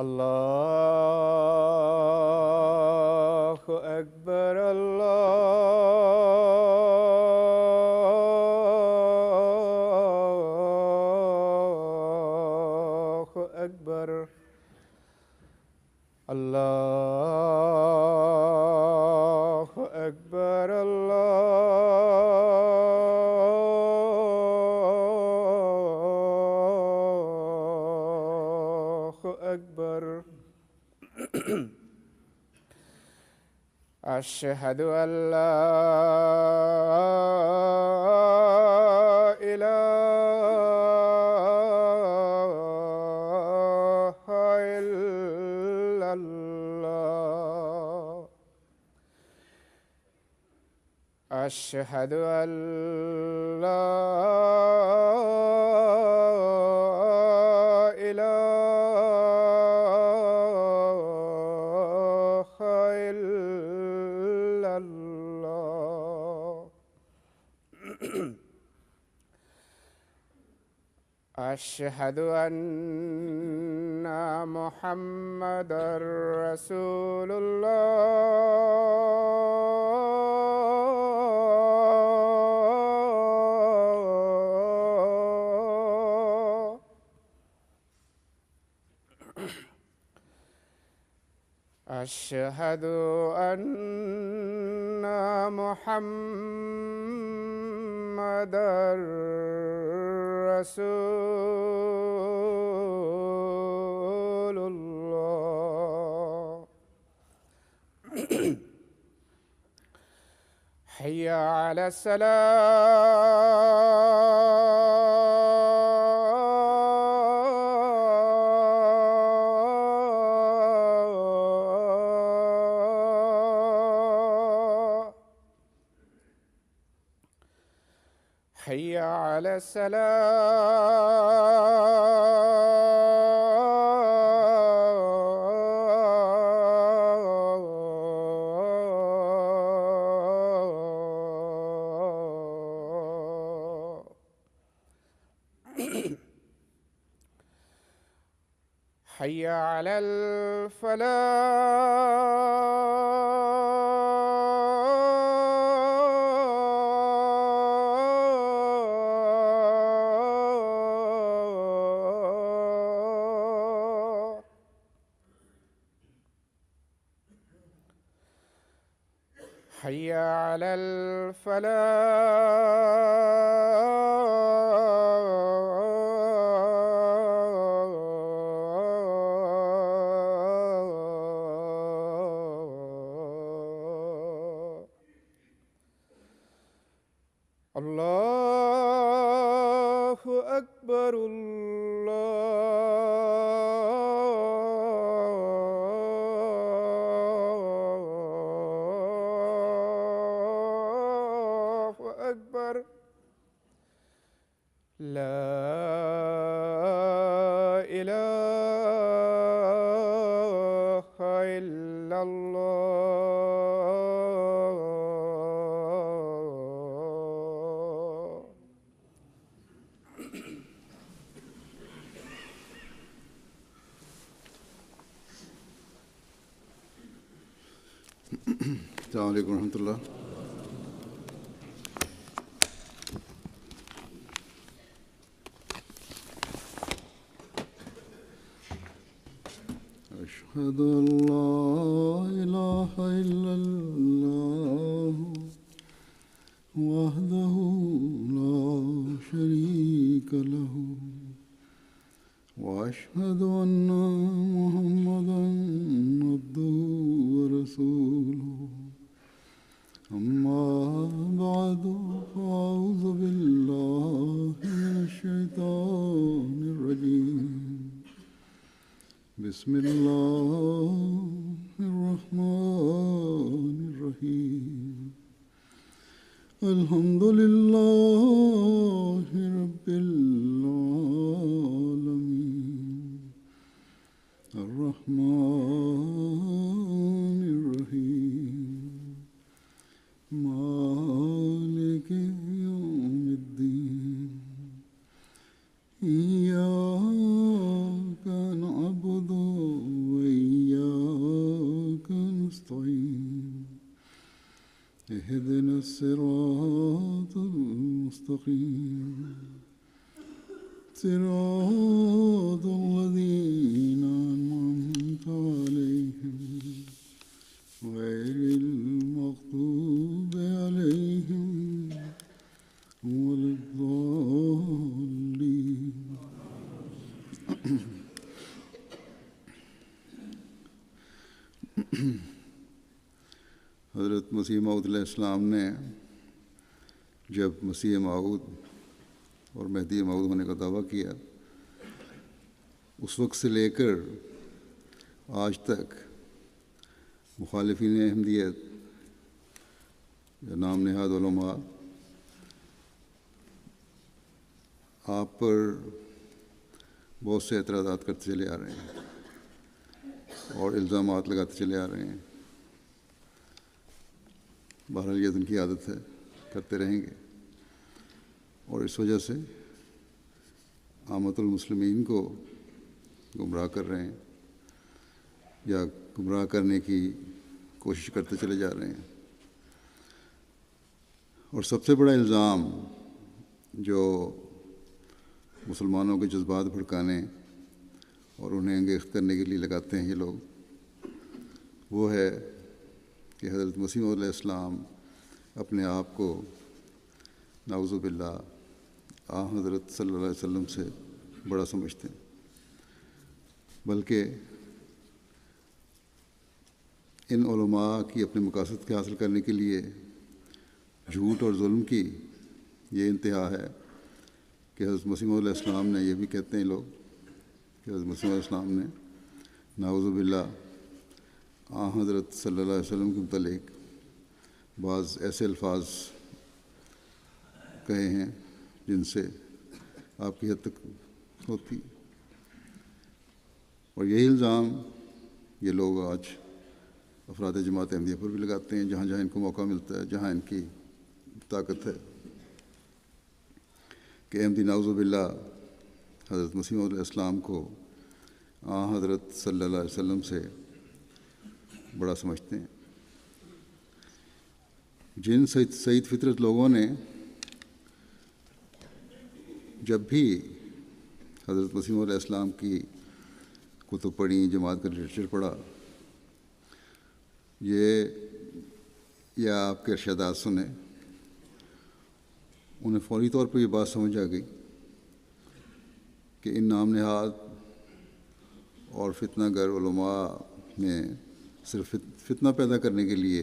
الله أكبر الله أكبر الله أكبر الله أكبر. أشهد أن لا إله إلا الله. أشهد أن لا إله إلا الله. أشهد أن محمدًا رسول الله. أشهد أن محمدًا رسول الله. حي على الصلاة. حي على السلام. حي على الفلاح. حي على الفلاح. الله أكبر الله أكبر. لا إله إلا الله. السلام عليكم ورحمة الله. أشهد أن لا إله إلا الله وحده لا شريك له وأشهد أن محمدًا عبده ورسوله. أما بعد فأعوذ بالله من الشيطان الرجيم. بسم الله الرحمن الرحيم. الحمد لله رب العالمين الرحمن الرحيم مالك يوم الدين. إياك نعبد اهدنا الصراط المستقيم صراط الذين أنعمت عليهم غير المغضوب عليهم ولا الضالين. حضرت مسیح موعود علیہ السلام نے جب مسیح موعود اور مہدی موعود ہونے کا دعویٰ کیا، اس وقت سے لے کر آج تک مخالفین احمدیت یا نام نہاد علماء آپ پر بہت سے اعتراضات کرتے چلے آ رہے ہیں اور الزامات لگاتے چلے آ رہے ہیں. بہرحال یہ ان کی عادت ہے، کرتے رہیں گے، اور اس وجہ سے عامۃ المسلمین کو گمراہ کر رہے ہیں یا گمراہ کرنے کی کوشش کرتے چلے جا رہے ہیں. اور سب سے بڑا الزام جو مسلمانوں کے جذبات بھڑکانے اور انہیں انگیخت کرنے کے لیے لگاتے ہیں یہ لوگ، وہ ہے کہ حضرت مسیح موعود علیہ السلام اپنے آپ کو نعوذ باللہ حضرت صلی اللہ علیہ وسلم سے بڑا سمجھتے ہیں، بلکہ ان علماء کی اپنے مقاصد کے حاصل کرنے کے لیے جھوٹ اور ظلم کی یہ انتہا ہے کہ حضرت مسیح موعود علیہ السلام نے، یہ بھی کہتے ہیں لوگ کہ حضرت مسیح علیہ السلام نے نعوذ باللہ حضرت صلی اللہ علیہ وسلم کے متعلق بعض ایسے الفاظ کہے ہیں جن سے آپ کی حد تک ہوتی. اور یہی الزام یہ لوگ آج افراد جماعت احمدیہ پر بھی لگاتے ہیں، جہاں جہاں ان کو موقع ملتا ہے، جہاں ان کی طاقت ہے، کہ احمدی نعوذ باللہ حضرت مسیح موعود علیہ السلام کو حضرت صلی اللہ علیہ وسلم سے بڑا سمجھتے ہیں. جن سعید فطرت لوگوں نے جب بھی حضرت مسیح موعود علیہ السلام کی کتب پڑھی، جماعت کا لٹریچر پڑھا، یا آپ کے ارشادات سنے، انہیں فوری طور پر یہ بات سمجھ آ گئی کہ ان نام نہاد اور فتنہ گر علماء نے صرف فتنہ پیدا کرنے کے لیے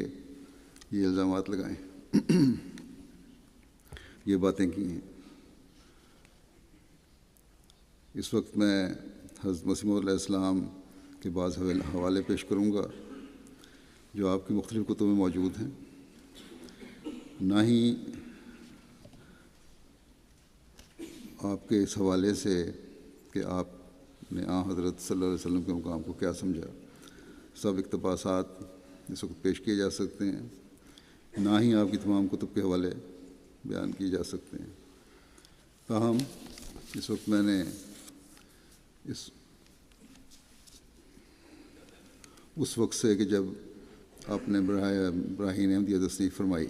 یہ الزامات لگائے، یہ باتیں کی ہیں. اس وقت میں حضرت مسیح موعود علیہ السلام کے بعض حوالے پیش کروں گا جو آپ کی مختلف کتب میں موجود ہیں. نہ ہی آپ کے اس حوالے سے کہ آپ نے حضرت صلی اللہ علیہ وسلم کے مقام کو کیا سمجھا، سب اقتباسات اس وقت پیش کیے جا سکتے ہیں، نہ ہی آپ کی تمام کتب کے حوالے بیان کیے جا سکتے ہیں. تاہم اس وقت میں نے اس وقت سے کہ جب آپ نے براہین احمدیہ تصنیف فرمائی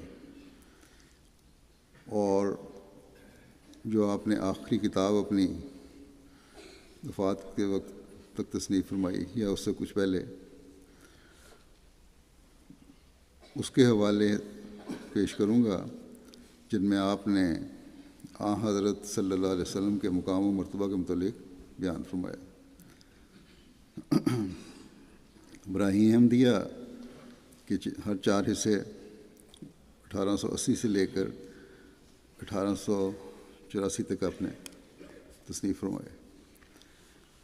اور جو آپ نے آخری کتاب اپنی وفات کے وقت تک تصنیف فرمائی یا اس سے کچھ پہلے، اس کے حوالے پیش کروں گا جن میں آپ نے حضرت صلی اللہ علیہ وسلم کے مقام و مرتبہ کے متعلق بیان فرمایا. براہین احمدیہ کے ہر 4 حصے 1880 سے لے کر 1884 تک آپ نے تصنیف فرمائے،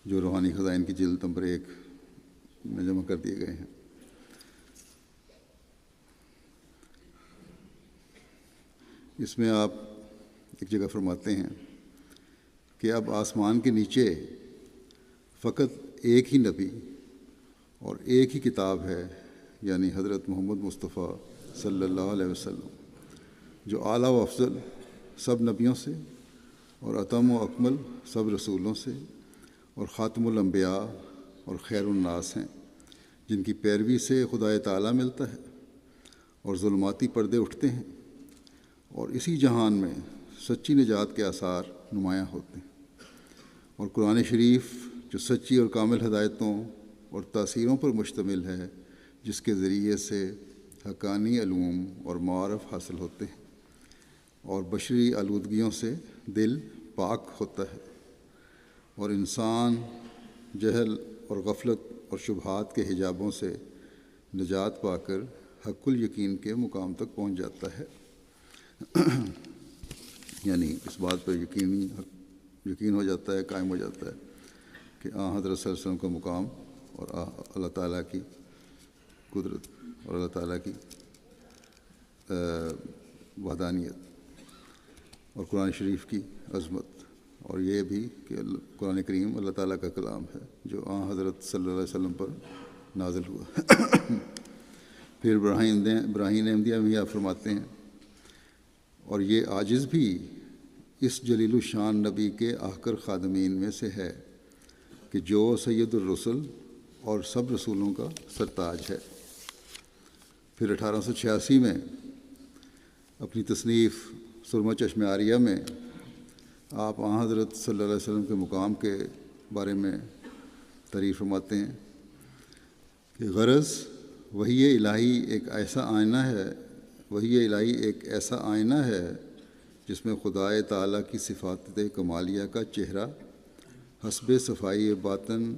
جو روحانی خزائن کی جلد نمبر 1 میں جمع کر دیے گئے ہیں. اس میں آپ ایک جگہ فرماتے ہیں کہ اب آسمان کے نیچے فقط ایک ہی نبی اور ایک ہی کتاب ہے، یعنی حضرت محمد مصطفیٰ صلی اللہ علیہ وسلم، جو اعلیٰ و افضل سب نبیوں سے اور اتم و اکمل سب رسولوں سے اور خاتم الانبیاء اور خیر الناس ہیں، جن کی پیروی سے خدا تعالیٰ ملتا ہے اور ظلماتی پردے اٹھتے ہیں، اور اسی جہان میں سچی نجات کے آثار نمایاں ہوتے ہیں۔ اور قرآن شریف جو سچی اور کامل ہدایتوں اور تاثیروں پر مشتمل ہے، جس کے ذریعے سے حقانی علوم اور معارف حاصل ہوتے ہیں اور بشری آلودگیوں سے دل پاک ہوتا ہے، اور انسان جہل اور غفلت اور شبہات کے حجابوں سے نجات پا کر حق الیقین کے مقام تک پہنچ جاتا ہے۔ یعنی اس بات پر یقین ہو جاتا ہے، قائم ہو جاتا ہے کہ حضرت صلی اللہ علیہ وسلم کا مقام اور اللہ تعالیٰ کی قدرت اور اللہ تعالیٰ کی وحدانیت اور قرآن شریف کی عظمت، اور یہ بھی کہ قرآن کریم اللہ تعالیٰ کا کلام ہے جو حضرت صلی اللہ علیہ وسلم پر نازل ہوا۔ پھر براہین احمدیہ میں آپ فرماتے ہیں، اور یہ عاجز بھی اس جلیل الشان نبی کے آخر خادمین میں سے ہے کہ جو سید الرسل اور سب رسولوں کا سرتاج ہے۔ پھر 1886 میں اپنی تصنیف سرمہ چشم عاریہ میں آپ حضرت صلی اللہ علیہ وسلم کے مقام کے بارے میں تعریف فرماتے ہیں کہ غرض وحی الہی ایک ایسا آئینہ ہے جس میں خدائے تعالیٰ کی صفات کمالیہ کا چہرہ حسب صفائی باطن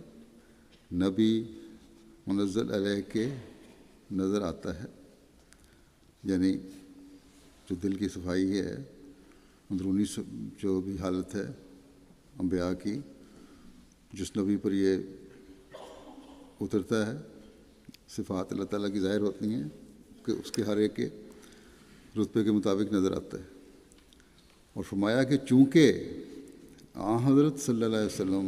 نبی منزل علیہ کے نظر آتا ہے۔ یعنی جو دل کی صفائی ہے، اندرونی جو بھی حالت ہے انبیاء کی، جس نبی پر یہ اترتا ہے، صفات اللہ تعالیٰ کی ظاہر ہوتی ہیں کہ اس کے ہر ایک کے رتبے کے مطابق نظر آتا ہے۔ اور فرمایا کہ چونکہ حضرت صلی اللہ علیہ وسلم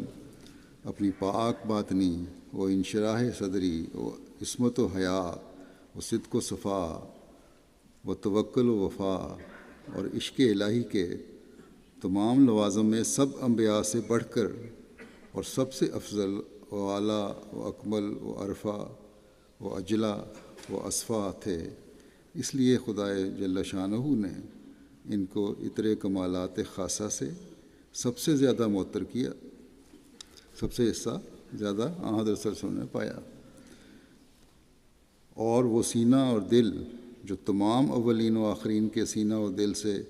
اپنی پاک باطنی و انشراح صدری و عصمت و حیا و صدق و صفا و توکل و وفا اور عشق الہی کے تمام لوازم میں سب انبیاء سے بڑھ کر اور سب سے افضل و اعلیٰ و اکمل و ارفع و اجلا و اصفا تھے، اس لیے خدائے جل شانہ نے ان کو اترے کمالات خاصہ سے سب سے زیادہ معطر کیا، سب سے حصہ زیادہ حضرت صلی اللہ علیہ وسلم نے پایا۔ اور وہ سینہ اور دل جو تمام اولین و آخرین کے سینہ اور دل سے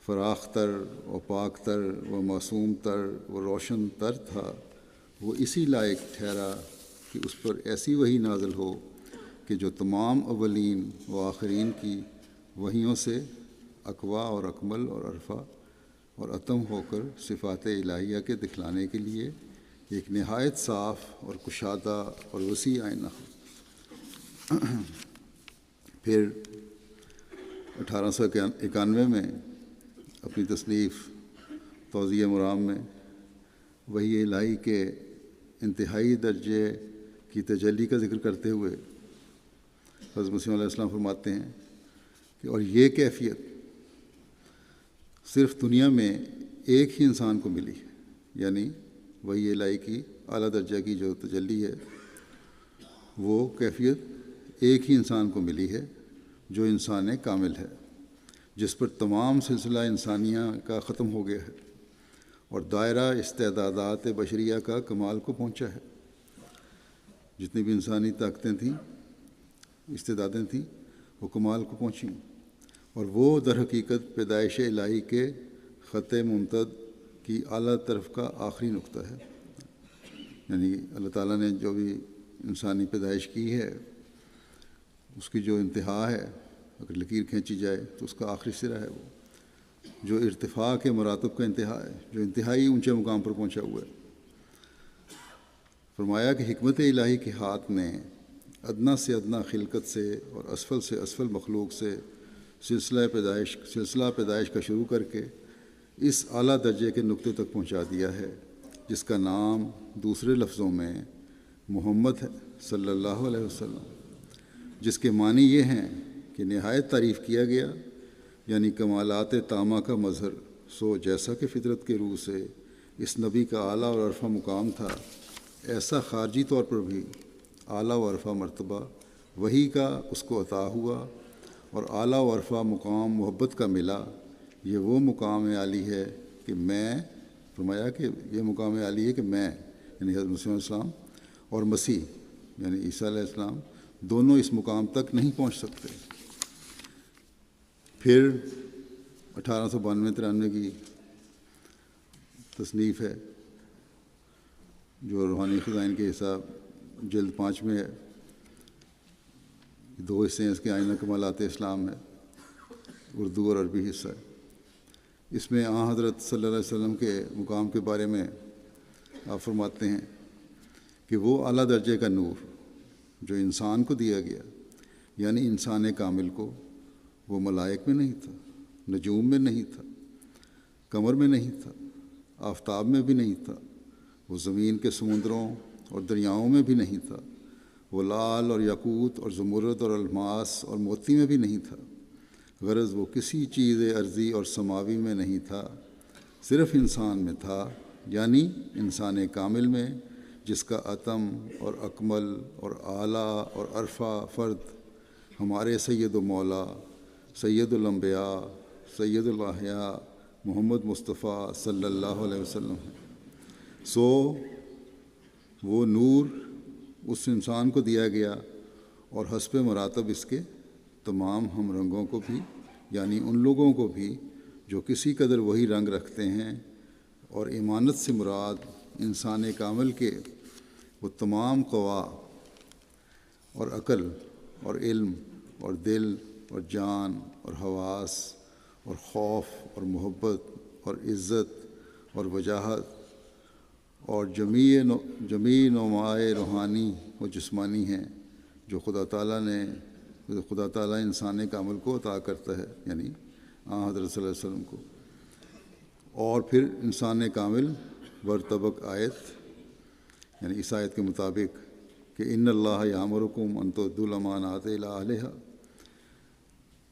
فراخ تر و پاک تر و معصوم تر و روشن تر تھا، وہ اسی لائق ٹھہرا کہ اس پر ایسی وحی نازل ہو کہ جو تمام اولین و آخرین کی وحیوں سے اقوا اور اکمل اور عرفہ اور اتم ہو کر صفات الہیہ کے دکھلانے کے لیے ایک نہایت صاف اور کشادہ اور وسیع آئینہ ہو۔ پھر 1891 میں اپنی تصنیف توضیح مرام میں وحی الہی کے انتہائی درجے کی تجلی کا ذکر کرتے ہوئے حضرت مسیح علیہ السلام فرماتے ہیں کہ اور یہ کیفیت صرف دنیا میں ایک ہی انسان کو ملی ہے، یعنی وحی الہی کی اعلیٰ درجہ کی جو تجلی ہے، وہ کیفیت ایک ہی انسان کو ملی ہے جو انسان کامل ہے، جس پر تمام سلسلہ انسانیہ کا ختم ہو گیا ہے اور دائرہ استعدادات بشریہ کا کمال کو پہنچا ہے۔ جتنی بھی انسانی طاقتیں تھیں، استعدادیں تھیں، وہ کمال کو پہنچیں، اور وہ در حقیقت پیدائش الہی کے خط ممتد کی اعلیٰ طرف کا آخری نقطہ ہے۔ یعنی اللہ تعالیٰ نے جو بھی انسانی پیدائش کی ہے، اس کی جو انتہا ہے، اگر لکیر کھینچی جائے تو اس کا آخری سرا ہے، وہ جو ارتفاع کے مراتب کا انتہا ہے، جو انتہائی اونچے مقام پر پہنچا ہوا ہے۔ فرمایا کہ حکمت الہی کے ہاتھ نے ادنا سے ادنا خلقت سے اور اسفل مخلوق سے سلسلہ پیدائش کا شروع کر کے اس اعلیٰ درجے کے نقطے تک پہنچا دیا ہے، جس کا نام دوسرے لفظوں میں محمد ہے صلی اللہ علیہ وسلم، جس کے معنی یہ ہیں کہ نہایت تعریف کیا گیا، یعنی کمالات تامہ کا مظہر، سو جیسا کہ فطرت کے روح سے اس نبی کا اعلیٰ اور عرفہ مقام تھا، ایسا خارجی طور پر بھی اعلیٰ و عرفہ مرتبہ وحی کا اس کو عطا ہوا، اور اعلیٰ و عرفہ مقام محبت کا ملا، یہ وہ مقام عالی ہے کہ میں، فرمایا کہ یہ مقام عالی ہے کہ میں یعنی حضرت مسیح علیہ السلام اور مسیح یعنی عیسیٰ علیہ السلام دونوں اس مقام تک نہیں پہنچ سکتے۔ پھر 1892-93 کی تصنیف ہے جو روحانی خزائن کے حساب جلد 5 میں ہے، 2 حصے ہیں اس کے، آئینہ کمالات اسلام ہے، اردو اور عربی حصہ ہے۔ اس میں حضرت صلی اللہ علیہ وسلم کے مقام کے بارے میں آپ فرماتے ہیں کہ وہ اعلیٰ درجے کا نور جو انسان کو دیا گیا، یعنی انسان کامل کو، وہ ملائک میں نہیں تھا، نجوم میں نہیں تھا، قمر میں نہیں تھا، آفتاب میں بھی نہیں تھا، وہ زمین کے سمندروں اور دریاؤں میں بھی نہیں تھا، وہ لال اور یاقوت اور زمرد اور الماس اور موتی میں بھی نہیں تھا، غرض وہ کسی چیز ارضی اور سماوی میں نہیں تھا، صرف انسان میں تھا، یعنی انسان کامل میں، جس کا اتم اور اکمل اور اعلیٰ اور عرفہ فرد ہمارے سید و مولا سید الانبیاء سید الاحیاء محمد مصطفیٰ صلی اللہ علیہ وسلم ہے۔ سو وہ نور اس انسان کو دیا گیا اور حسب مراتب اس کے تمام ہم رنگوں کو بھی، یعنی ان لوگوں کو بھی جو کسی قدر وہی رنگ رکھتے ہیں، اور ایمانت سے مراد انسان کامل کے وہ تمام قوا اور عقل اور علم اور دل اور جان اور حواس اور خوف اور محبت اور عزت اور وجاہت اور جمیع نمائے روحانی و جسمانی ہیں جو خدا تعالیٰ انسان کامل کو عطا کرتا ہے، یعنی حضرت صلی اللہ علیہ وسلم کو۔ اور پھر انسان کامل برطبق آیت، یعنی اس آیت کے مطابق کہ ان اللہ یامرکم ان تؤدوا الامانات الی اہلہا،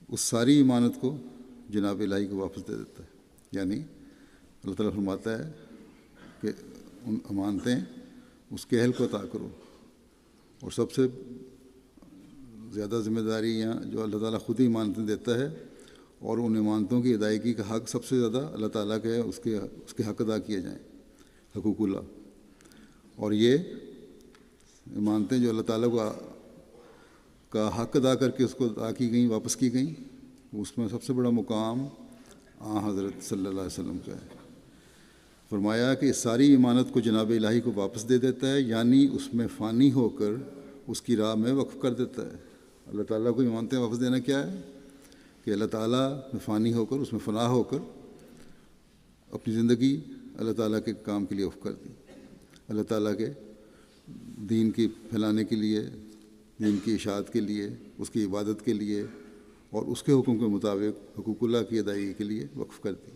اس ساری امانت کو جناب الہی کو واپس دے دیتا ہے، یعنی اللہ تعالیٰ فرماتا ہے کہ ان امانتیں اس کے اہل کو عطا کرو، اور سب سے زیادہ ذمہ داری یہاں جو اللہ تعالیٰ خود ہی امانتیں دیتا ہے، اور ان امانتوں کی ادائیگی کا حق سب سے زیادہ اللہ تعالیٰ کا ہے، اس کے حق ادا کیے جائیں، حقوق اللہ۔ اور یہ امانتیں جو اللہ تعالیٰ کا حق ادا کر کے اس کو ادا کی گئیں، واپس کی گئیں، اس میں سب سے بڑا مقام حضرت صلی اللہ علیہ وسلم کا ہے۔ فرمایا کہ اس ساری امانت کو جناب الہی کو واپس دے دیتا ہے، یعنی اس میں فانی ہو کر اس کی راہ میں وقف کر دیتا ہے۔ اللہ تعالیٰ کو امانتیں واپس دینا کیا ہے کہ اللہ تعالیٰ میں فانی ہو کر، اس میں فنا ہو کر اپنی زندگی اللہ تعالیٰ کے کام کے لیے وقف کر دی، اللہ تعالیٰ کے دین کی پھیلانے کے لیے، دین کی اشاعت کے لیے، اس کی عبادت کے لیے، اور اس کے حکم کے مطابق حقوق اللہ کی ادائیگی کے لیے وقف کر دی۔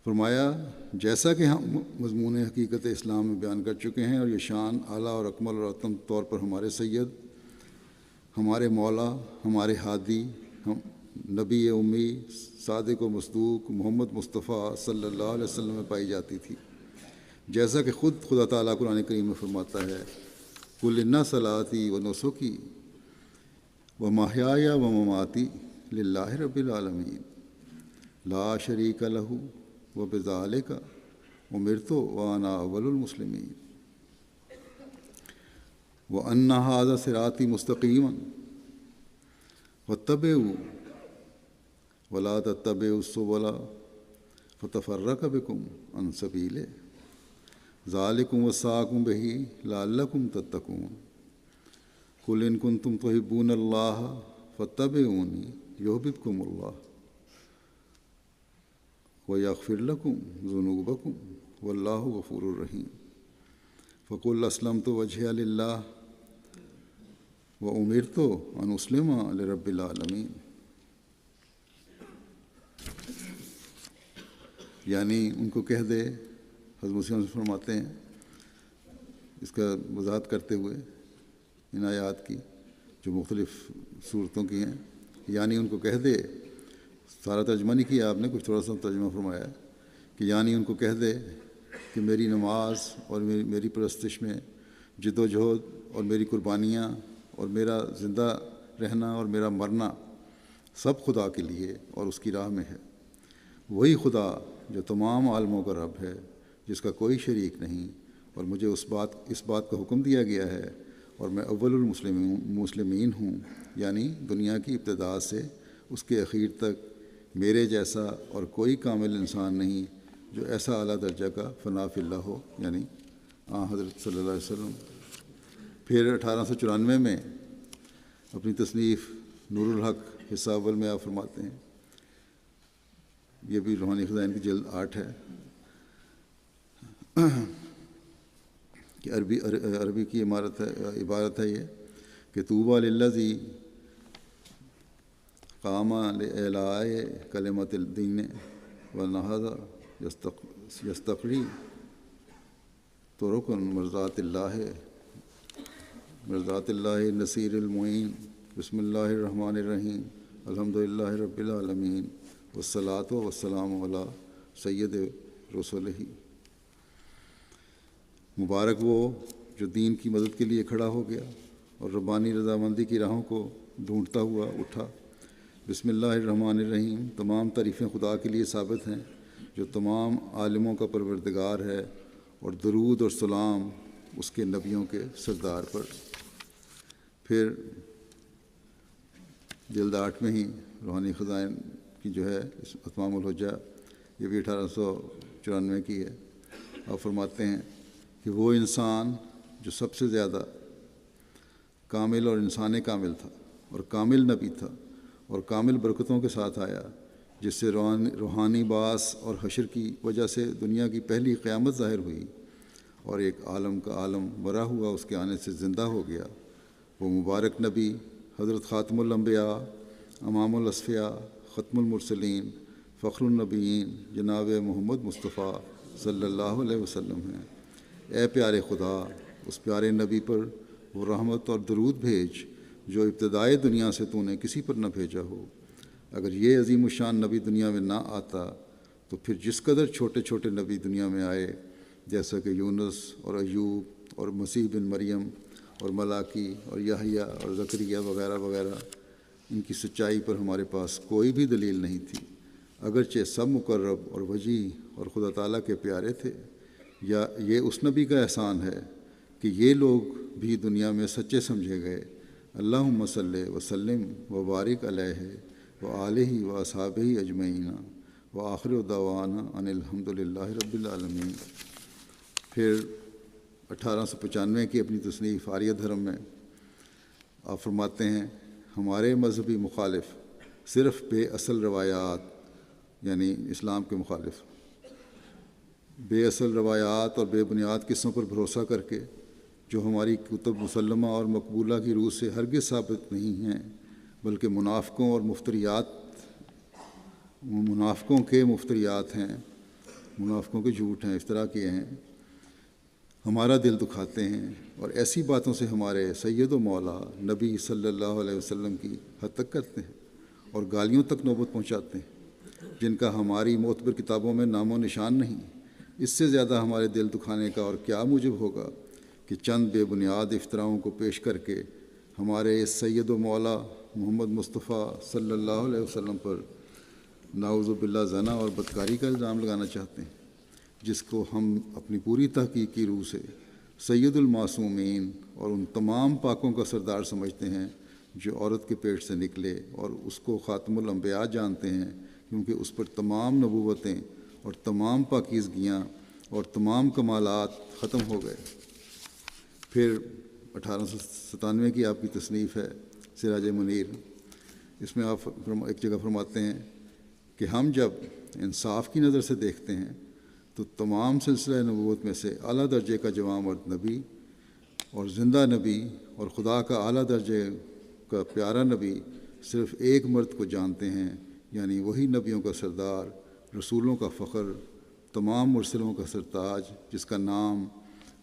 فرمایا جیسا کہ ہم مضمون حقیقت اسلام میں بیان کر چکے ہیں، اور یہ شان اعلیٰ اور اکمل اور اتم طور پر ہمارے سید، ہمارے مولا، ہمارے ہادی، ہم نبی امی صادق و مصدوق محمد مصطفیٰ صلی اللہ علیہ وسلم میں پائی جاتی تھی، جیسا کہ خود خدا تعالیٰ قرآن کریم میں فرماتا ہے قل ان صلاتی و نسکی و محیای و مماتی للہ رب العالمین لا شریک لہ و بذالک امرت وانا اول المسلمین وان ھذا صراطی مستقیما واتبعوا ولا تتبعوا السبل فتفرق بکم عن سبیلہ ذالکم وصاکم بہ لعلکم تتقون قل ان کنتم تحبون اللہ فاتبعونی یحببکم اللہ ویغفر لکم ذنوبکم واللہ غفور الرحیم فقل اسلمت وجہی للہ وامرت ان اسلم لرب العالمین۔ یعنی ان کو کہہ دے، حضرت مسیح فرماتے ہیں اس کا وضاحت کرتے ہوئے ان آیات کی جو مختلف صورتوں کی ہیں، یعنی ان کو کہہ دے، سارا ترجمہ نہیں کیا آپ نے، کچھ تھوڑا سا ترجمہ فرمایا ہے کہ یعنی ان کو کہہ دے کہ میری نماز اور میری پرستش میں جد و جہد اور میری قربانیاں اور میرا زندہ رہنا اور میرا مرنا سب خدا کے لیے اور اس کی راہ میں ہے۔ وہی خدا جو تمام عالموں کا رب ہے، جس کا کوئی شریک نہیں، اور مجھے اس بات کا حکم دیا گیا ہے، اور میں اول المسلمین ہوں، یعنی دنیا کی ابتدا سے اس کے اخیر تک میرے جیسا اور کوئی کامل انسان نہیں جو ایسا اعلیٰ درجہ کا فنا فی اللہ ہو، یعنی حضرت صلی اللہ علیہ وسلم۔ پھر 1894 میں اپنی تصنیف نور الحق حصہ اول میں آپ فرماتے ہیں، یہ بھی روحانی خزائن کی جلد 8 ہے، کہ عربی کی عبارت ہے یہ کہ طوبیٰ للذی قام لإعلاء کلمۃ الدین ونہض یستقری طرق مرضات اللہ نصیر المعین۔ بسم اللہ الرحمن الرحیم، الحمد للہ رب العالمین، والصلاۃ والسلام علی سید رسولہ۔ مبارک وہ جو دین کی مدد کے لیے کھڑا ہو گیا اور ربانی رضامندی کی راہوں کو ڈھونڈتا ہوا اٹھا۔ بسم اللہ الرحمن الرحیم، تمام تعریفیں خدا کے لیے ثابت ہیں جو تمام عالموں کا پروردگار ہے، اور درود اور سلام اس کے نبیوں کے سردار پر۔ پھر جلد 8 میں ہی روحانی خزائن کی جو ہے اتمام الحجہ، یہ بھی 1894 کی ہے۔ آپ فرماتے ہیں کہ وہ انسان جو سب سے زیادہ کامل اور انسان کامل تھا، اور کامل نبی تھا، اور کامل برکتوں کے ساتھ آیا، جس سے روحانی باعث اور حشر کی وجہ سے دنیا کی پہلی قیامت ظاہر ہوئی، اور ایک عالم کا عالم برا ہوا اس کے آنے سے زندہ ہو گیا۔ وہ مبارک نبی حضرت خاتم الانبیاء، امام الاصفیاء، ختم المرسلین، فخر النبیین، جناب محمد مصطفیٰ صلی اللہ علیہ وسلم ہیں۔ اے پیارے خدا، اس پیارے نبی پر وہ رحمت اور درود بھیج جو ابتدائے دنیا سے تو نے کسی پر نہ بھیجا ہو۔ اگر یہ عظیم الشان نبی دنیا میں نہ آتا تو پھر جس قدر چھوٹے چھوٹے نبی دنیا میں آئے، جیسا کہ یونس اور ایوب اور مسیح بن مریم اور ملاکی اور یحییٰ اور زکریا وغیرہ وغیرہ، ان کی سچائی پر ہمارے پاس کوئی بھی دلیل نہیں تھی، اگرچہ سب مقرب اور وجیح اور خدا تعالیٰ کے پیارے تھے۔ یا یہ اس نبی کا احسان ہے کہ یہ لوگ بھی دنیا میں سچے سمجھے گئے۔ اللہم صلی وسلم وبارک علیہ وآلہ واصحابہ اجمعین، وآخر دعوانا ان الحمد للہ رب العالمین۔ پھر 1895 کی اپنی تصنیف آریہ دھرم میں آپ فرماتے ہیں، ہمارے مذہبی مخالف صرف بے اصل روایات، یعنی اسلام کے مخالف، بے اصل روایات اور بے بنیاد قصوں پر بھروسہ کر کے، جو ہماری کتب مسلمہ اور مقبولہ کی روح سے ہرگز ثابت نہیں ہیں، بلکہ منافقوں کے مفتریات ہیں، منافقوں کے جھوٹ ہیں، افترا کیے ہیں، ہمارا دل دکھاتے ہیں، اور ایسی باتوں سے ہمارے سید و مولا نبی صلی اللہ علیہ وسلم کی حد تک کرتے ہیں، اور گالیوں تک نوبت پہنچاتے ہیں، جن کا ہماری معتبر کتابوں میں نام و نشان نہیں۔ اس سے زیادہ ہمارے دل دکھانے کا اور کیا موجب ہوگا کہ چند بے بنیاد افطراؤں کو پیش کر کے ہمارے اس سید و مولا محمد مصطفیٰ صلی اللہ علیہ وسلم پر نعوذ باللہ زنا اور بدکاری کا الزام لگانا چاہتے ہیں، جس کو ہم اپنی پوری تحقیق کی روح سے سید المعصومین اور ان تمام پاکوں کا سردار سمجھتے ہیں جو عورت کے پیٹ سے نکلے، اور اس کو خاتم الانبیاء جانتے ہیں، کیونکہ اس پر تمام نبوتیں اور تمام پاکیزگیاں اور تمام کمالات ختم ہو گئے۔ پھر 1897 کی آپ کی تصنیف ہے سراج منیر، اس میں آپ ایک جگہ فرماتے ہیں کہ ہم جب انصاف کی نظر سے دیکھتے ہیں تو تمام سلسلہ نبوت میں سے اعلیٰ درجے کا جوان مرد نبی اور زندہ نبی اور خدا کا اعلیٰ درجے کا پیارا نبی صرف ایک مرد کو جانتے ہیں، یعنی وہی نبیوں کا سردار، رسولوں کا فخر، تمام مرسلوں کا سرتاج، جس کا نام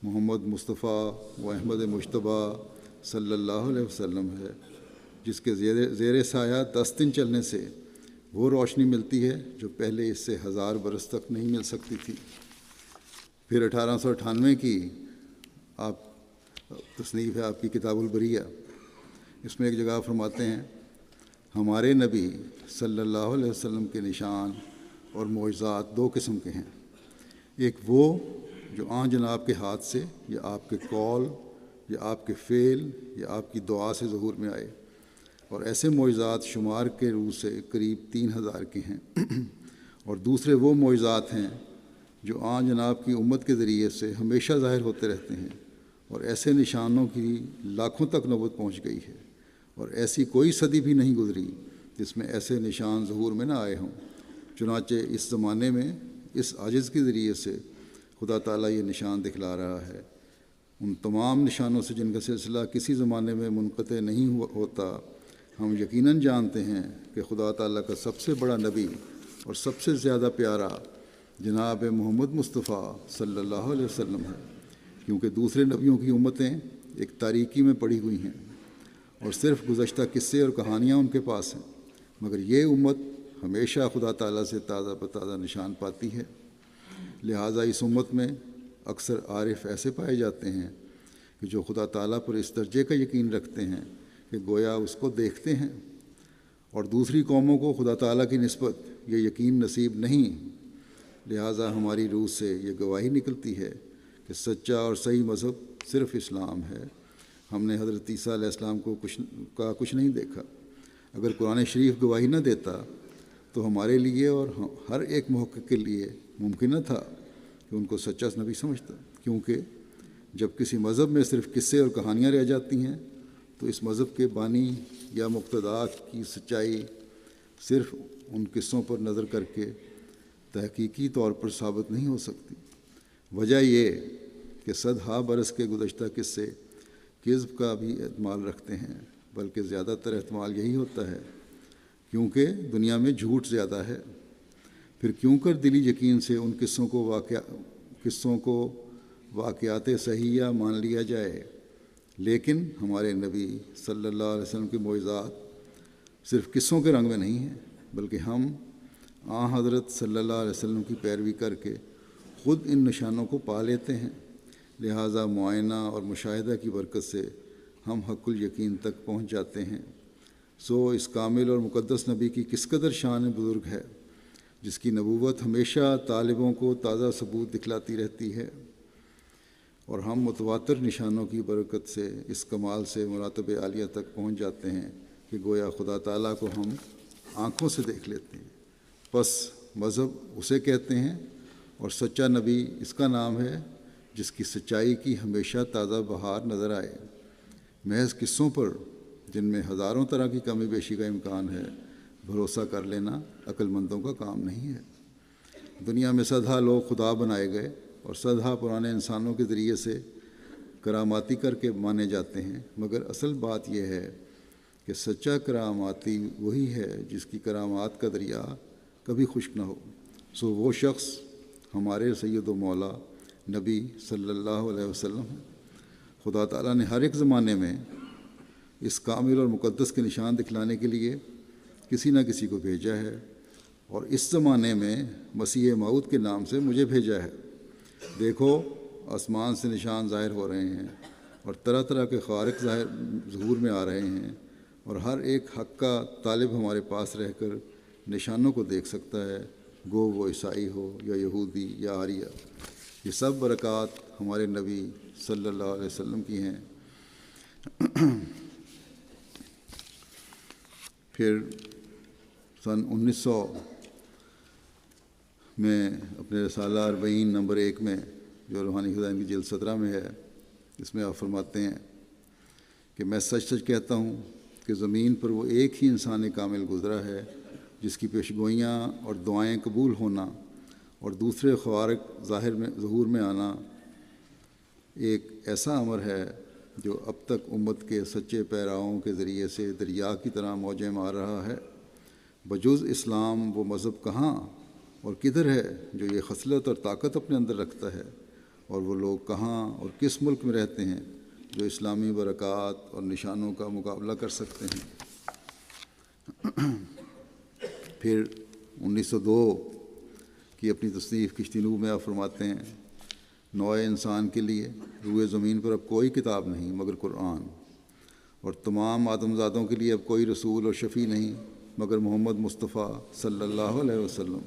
محمد مصطفیٰ و احمد مجتبیٰ صلی اللہ علیہ وسلم ہے، جس کے زیر سایہ 10 دن چلنے سے وہ روشنی ملتی ہے جو پہلے اس سے 1000 برس تک نہیں مل سکتی تھی۔ پھر 1898 کی آپ تصنیف ہے آپ کی کتاب البریہ، اس میں ایک جگہ فرماتے ہیں، ہمارے نبی صلی اللہ علیہ وسلم کے نشان اور معجزات دو قسم کے ہیں، ایک وہ جو آن جناب کے ہاتھ سے یا آپ کے قول یا آپ کے فعل یا آپ کی دعا سے ظہور میں آئے، اور ایسے معجزات شمار کے روح سے قریب 3000 کے ہیں، اور دوسرے وہ معجزات ہیں جو آن جناب کی امت کے ذریعے سے ہمیشہ ظاہر ہوتے رہتے ہیں، اور ایسے نشانوں کی لاکھوں تک نوبت پہنچ گئی ہے، اور ایسی کوئی صدی بھی نہیں گزری جس میں ایسے نشان ظہور میں نہ آئے ہوں۔ چنانچہ اس زمانے میں اس عاجز کے ذریعے سے خدا تعالیٰ یہ نشان دکھلا رہا ہے۔ ان تمام نشانوں سے جن کا سلسلہ کسی زمانے میں منقطع نہیں ہوتا، ہم یقیناً جانتے ہیں کہ خدا تعالیٰ کا سب سے بڑا نبی اور سب سے زیادہ پیارا جناب محمد مصطفیٰ صلی اللہ علیہ وسلم ہے، کیونکہ دوسرے نبیوں کی امتیں ایک تاریکی میں پڑی ہوئی ہیں اور صرف گزشتہ قصے اور کہانیاں ان کے پاس ہیں، مگر یہ امت ہمیشہ خدا تعالیٰ سے تازہ بتازہ نشان پاتی ہے۔ لہٰذا اس امت میں اکثر عارف ایسے پائے جاتے ہیں کہ جو خدا تعالیٰ پر اس درجے کا یقین رکھتے ہیں کہ گویا اس کو دیکھتے ہیں، اور دوسری قوموں کو خدا تعالیٰ کی نسبت یہ یقین نصیب نہیں۔ لہٰذا ہماری روح سے یہ گواہی نکلتی ہے کہ سچا اور صحیح مذہب صرف اسلام ہے۔ ہم نے حضرت عیسیٰ علیہ السلام کو کچھ نہیں دیکھا۔ اگر قرآن شریف گواہی نہ دیتا تو ہمارے لیے اور ہر ایک محقق کے لیے ممکن نہ تھا کہ ان کو سچا نبی سمجھتا، کیونکہ جب کسی مذہب میں صرف قصے اور کہانیاں رہ جاتی ہیں تو اس مذہب کے بانی یا مقتداء کی سچائی صرف ان قصوں پر نظر کر کے تحقیقی طور پر ثابت نہیں ہو سکتی۔ وجہ یہ کہ صدہا برس کے گزشتہ قصے کذب کا بھی احتمال رکھتے ہیں، بلکہ زیادہ تر احتمال یہی ہوتا ہے کیونکہ دنیا میں جھوٹ زیادہ ہے۔ پھر کیوں کر دلی یقین سے ان قصوں کو واقعات صحیحہ مان لیا جائے؟ لیکن ہمارے نبی صلی اللہ علیہ وسلم کے معجزات صرف قصوں کے رنگ میں نہیں ہیں، بلکہ ہم حضرت صلی اللہ علیہ وسلم کی پیروی کر کے خود ان نشانوں کو پا لیتے ہیں۔ لہٰذا معائنہ اور مشاہدہ کی برکت سے ہم حق الیقین تک پہنچ جاتے ہیں۔ سو اس کامل اور مقدس نبی کی کس قدر شان بزرگ ہے، جس کی نبوت ہمیشہ طالبوں کو تازہ ثبوت دکھلاتی رہتی ہے، اور ہم متواتر نشانوں کی برکت سے اس کمال سے مراتب عالیہ تک پہنچ جاتے ہیں کہ گویا خدا تعالیٰ کو ہم آنکھوں سے دیکھ لیتے ہیں۔ پس مذہب اسے کہتے ہیں، اور سچا نبی اس کا نام ہے جس کی سچائی کی ہمیشہ تازہ بہار نظر آئے۔ محض قصوں پر جن میں ہزاروں طرح کی کمی بیشی کا امکان ہے بھروسہ کر لینا عقل مندوں کا کام نہیں ہے۔ دنیا میں صدہا لوگ خدا بنائے گئے اور صدہا پرانے انسانوں کے ذریعے سے کراماتی کر کے مانے جاتے ہیں، مگر اصل بات یہ ہے کہ سچا کراماتی وہی ہے جس کی کرامات کا دریا کبھی خشک نہ ہو۔ سو وہ شخص ہمارے سید و مولا نبی صلی اللہ علیہ وسلم ہے۔ خدا تعالیٰ نے ہر ایک زمانے میں اس کامل اور مقدس کے نشان دکھلانے کے لیے کسی نہ کسی کو بھیجا ہے، اور اس زمانے میں مسیح موعود کے نام سے مجھے بھیجا ہے۔ دیکھو، آسمان سے نشان ظاہر ہو رہے ہیں اور طرح طرح کے خارق ظہور میں آ رہے ہیں، اور ہر ایک حق کا طالب ہمارے پاس رہ کر نشانوں کو دیکھ سکتا ہے، گو وہ عیسائی ہو یا یہودی یا آریہ۔ یہ سب برکات ہمارے نبی صلی اللہ علیہ وسلم کی ہیں۔ پھر سن 1900 میں اپنے رسالہ 40 نمبر 1 میں، جو روحانی خزائن کی جلد 17 میں ہے، اس میں آپ فرماتے ہیں کہ میں سچ سچ کہتا ہوں کہ زمین پر وہ ایک ہی انسان کامل گزرا ہے جس کی پیشگوئیاں اور دعائیں قبول ہونا اور دوسرے خوارق ظہور میں آنا ایک ایسا امر ہے جو اب تک امت کے سچے پیراؤں کے ذریعے سے دریا کی طرح موجیں مار رہا ہے۔ بجز اسلام وہ مذہب کہاں اور کدھر ہے جو یہ خصلت اور طاقت اپنے اندر رکھتا ہے، اور وہ لوگ کہاں اور کس ملک میں رہتے ہیں جو اسلامی برکات اور نشانوں کا مقابلہ کر سکتے ہیں۔ پھر 1902 کی اپنی تصنیف کشتی نو میں آپ فرماتے ہیں، نوع انسان کے لیے روئے زمین پر اب کوئی کتاب نہیں مگر قرآن، اور تمام آدمزادوں کے لیے اب کوئی رسول اور شفیع نہیں مگر محمد مصطفیٰ صلی اللہ علیہ وسلم۔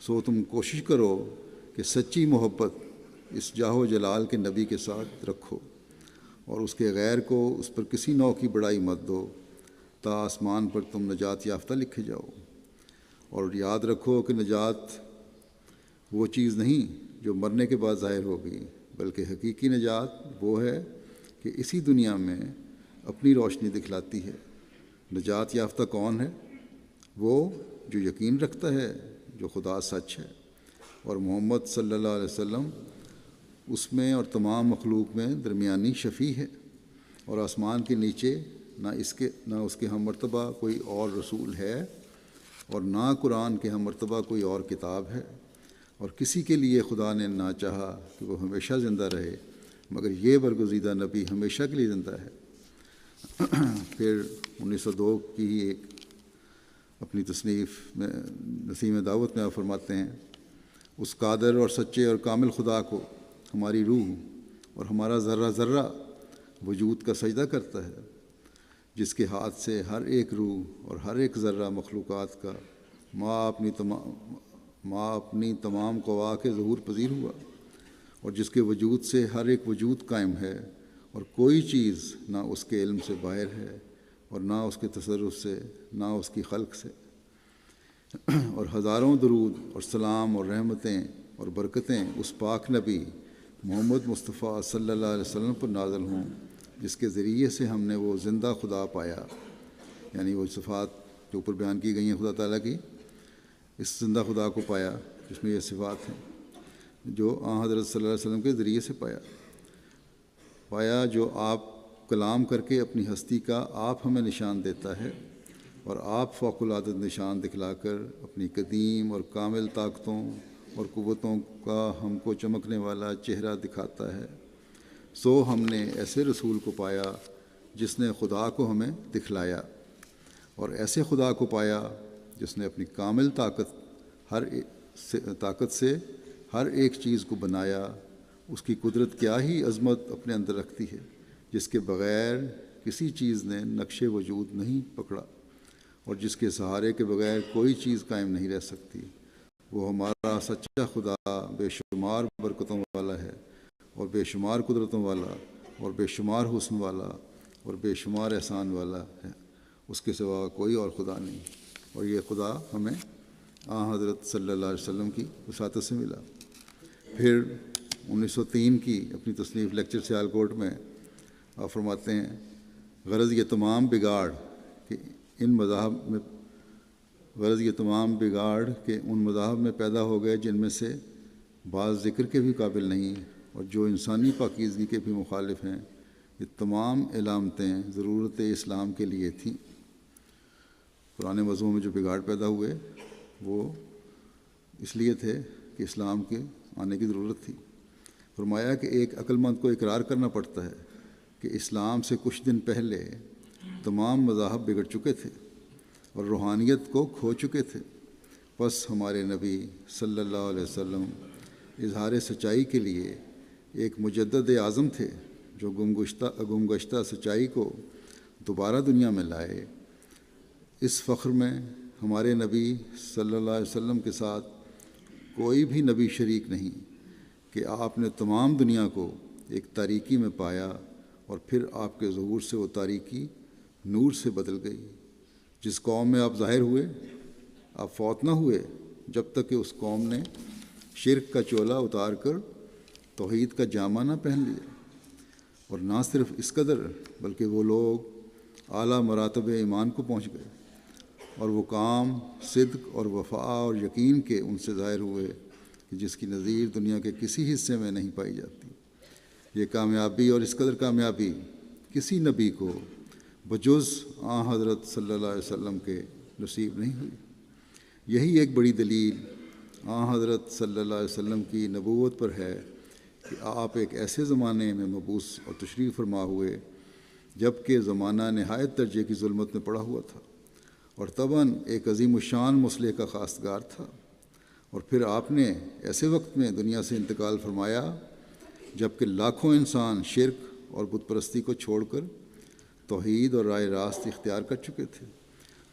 سو تم کوشش کرو کہ سچی محبت اس جاہ و جلال کے نبی کے ساتھ رکھو اور اس کے غیر کو اس پر کسی نوع کی بڑائی مت دو تا آسمان پر تم نجات یافتہ لکھے جاؤ۔ اور یاد رکھو کہ نجات وہ چیز نہیں جو مرنے کے بعد ظاہر ہوگی، بلکہ حقیقی نجات وہ ہے کہ اسی دنیا میں اپنی روشنی دکھلاتی ہے۔ نجات یافتہ کون ہے؟ وہ جو یقین رکھتا ہے جو خدا سچ ہے اور محمد صلی اللہ علیہ وسلم اس میں اور تمام مخلوق میں درمیانی شفیع ہے، اور آسمان کے نیچے نہ اس کے ہم مرتبہ کوئی اور رسول ہے اور نہ قرآن کے ہم مرتبہ کوئی اور کتاب ہے، اور کسی کے لیے خدا نے نہ چاہا کہ وہ ہمیشہ زندہ رہے مگر یہ برگزیدہ نبی ہمیشہ کے لیے زندہ ہے۔ پھر 1902 کی ہی ایک اپنی تصنیف میں نسیم دعوت میں آپ فرماتے ہیں، اس قادر اور سچے اور کامل خدا کو ہماری روح اور ہمارا ذرہ ذرہ وجود کا سجدہ کرتا ہے، جس کے ہاتھ سے ہر ایک روح اور ہر ایک ذرہ مخلوقات کا ماں اپنی تمام قوا کے ظہور پذیر ہوا، اور جس کے وجود سے ہر ایک وجود قائم ہے، اور کوئی چیز نہ اس کے علم سے باہر ہے اور نہ اس کے تصرف سے، نہ اس کی خلق سے۔ اور ہزاروں درود اور سلام اور رحمتیں اور برکتیں اس پاک نبی محمد مصطفیٰ صلی اللہ علیہ وسلم پر نازل ہوں، جس کے ذریعے سے ہم نے وہ زندہ خدا پایا، یعنی وہ صفات جو اوپر بیان کی گئی ہیں خدا تعالیٰ کی، اس زندہ خدا کو پایا جس میں یہ صفات ہیں، جو حضرت صلی اللہ علیہ وسلم کے ذریعے سے پایا، جو آپ کلام کر کے اپنی ہستی کا آپ ہمیں نشان دیتا ہے، اور آپ فوق العادت نشان دکھلا کر اپنی قدیم اور کامل طاقتوں اور قوتوں کا ہم کو چمکنے والا چہرہ دکھاتا ہے۔ سو ہم نے ایسے رسول کو پایا جس نے خدا کو ہمیں دکھلایا، اور ایسے خدا کو پایا جس نے اپنی کامل طاقت سے ہر ایک چیز کو بنایا۔ اس کی قدرت کیا ہی عظمت اپنے اندر رکھتی ہے، جس کے بغیر کسی چیز نے نقش وجود نہیں پکڑا، اور جس کے سہارے کے بغیر کوئی چیز قائم نہیں رہ سکتی۔ وہ ہمارا سچا خدا بے شمار برکتوں والا ہے اور بے شمار قدرتوں والا اور بے شمار حسن والا اور بے شمار احسان والا ہے، اس کے سوا کوئی اور خدا نہیں، اور یہ خدا ہمیں حضرت صلی اللہ علیہ وسلم کی وساطت سے ملا۔ پھر 1903 کی اپنی تصنیف لیکچر سیالکوٹ میں آپ فرماتے ہیں، غرض یہ تمام بگاڑ کہ ان مذاہب میں پیدا ہو گئے جن میں سے بعض ذکر کے بھی قابل نہیں اور جو انسانی پاکیزگی کے بھی مخالف ہیں، یہ تمام علامتیں ضرورت اسلام کے لیے تھیں۔ پرانے مذہبوں میں جو بگاڑ پیدا ہوئے وہ اس لیے تھے کہ اسلام کے آنے کی ضرورت تھی۔ فرمایا کہ ایک عقل مند کو اقرار کرنا پڑتا ہے کہ اسلام سے کچھ دن پہلے تمام مذاہب بگڑ چکے تھے اور روحانیت کو کھو چکے تھے، پس ہمارے نبی صلی اللہ علیہ وسلم اظہار سچائی کے لیے ایک مجدد اعظم تھے جو گمگشتہ سچائی کو دوبارہ دنیا میں لائے۔ اس فخر میں ہمارے نبی صلی اللہ علیہ وسلم کے ساتھ کوئی بھی نبی شریک نہیں کہ آپ نے تمام دنیا کو ایک تاریکی میں پایا، اور پھر آپ کے ظہور سے وہ تاریکی نور سے بدل گئی۔ جس قوم میں آپ ظاہر ہوئے، آپ فوت نہ ہوئے جب تک کہ اس قوم نے شرک کا چولا اتار کر توحید کا جامہ نہ پہن لیا، اور نہ صرف اس قدر بلکہ وہ لوگ اعلیٰ مراتب ایمان کو پہنچ گئے، اور وہ کام صدق اور وفا اور یقین کے ان سے ظاہر ہوئے کہ جس کی نظیر دنیا کے کسی حصے میں نہیں پائی جاتی۔ یہ کامیابی اور اس قدر کامیابی کسی نبی کو بجز حضرت صلی اللہ علیہ وسلم کے نصیب نہیں ہوئی۔ یہی ایک بڑی دلیل حضرت صلی اللہ علیہ وسلم کی نبوت پر ہے کہ آپ ایک ایسے زمانے میں مبعوث اور تشریف فرما ہوئے جب کہ زمانہ نہایت درجے کی ظلمت میں پڑا ہوا تھا، اور طبعاً ایک عظیم الشان مصلح کا خواستگار تھا، اور پھر آپ نے ایسے وقت میں دنیا سے انتقال فرمایا جب کہ لاکھوں انسان شرک اور بت پرستی کو چھوڑ کر توحید اور راہ راست اختیار کر چکے تھے،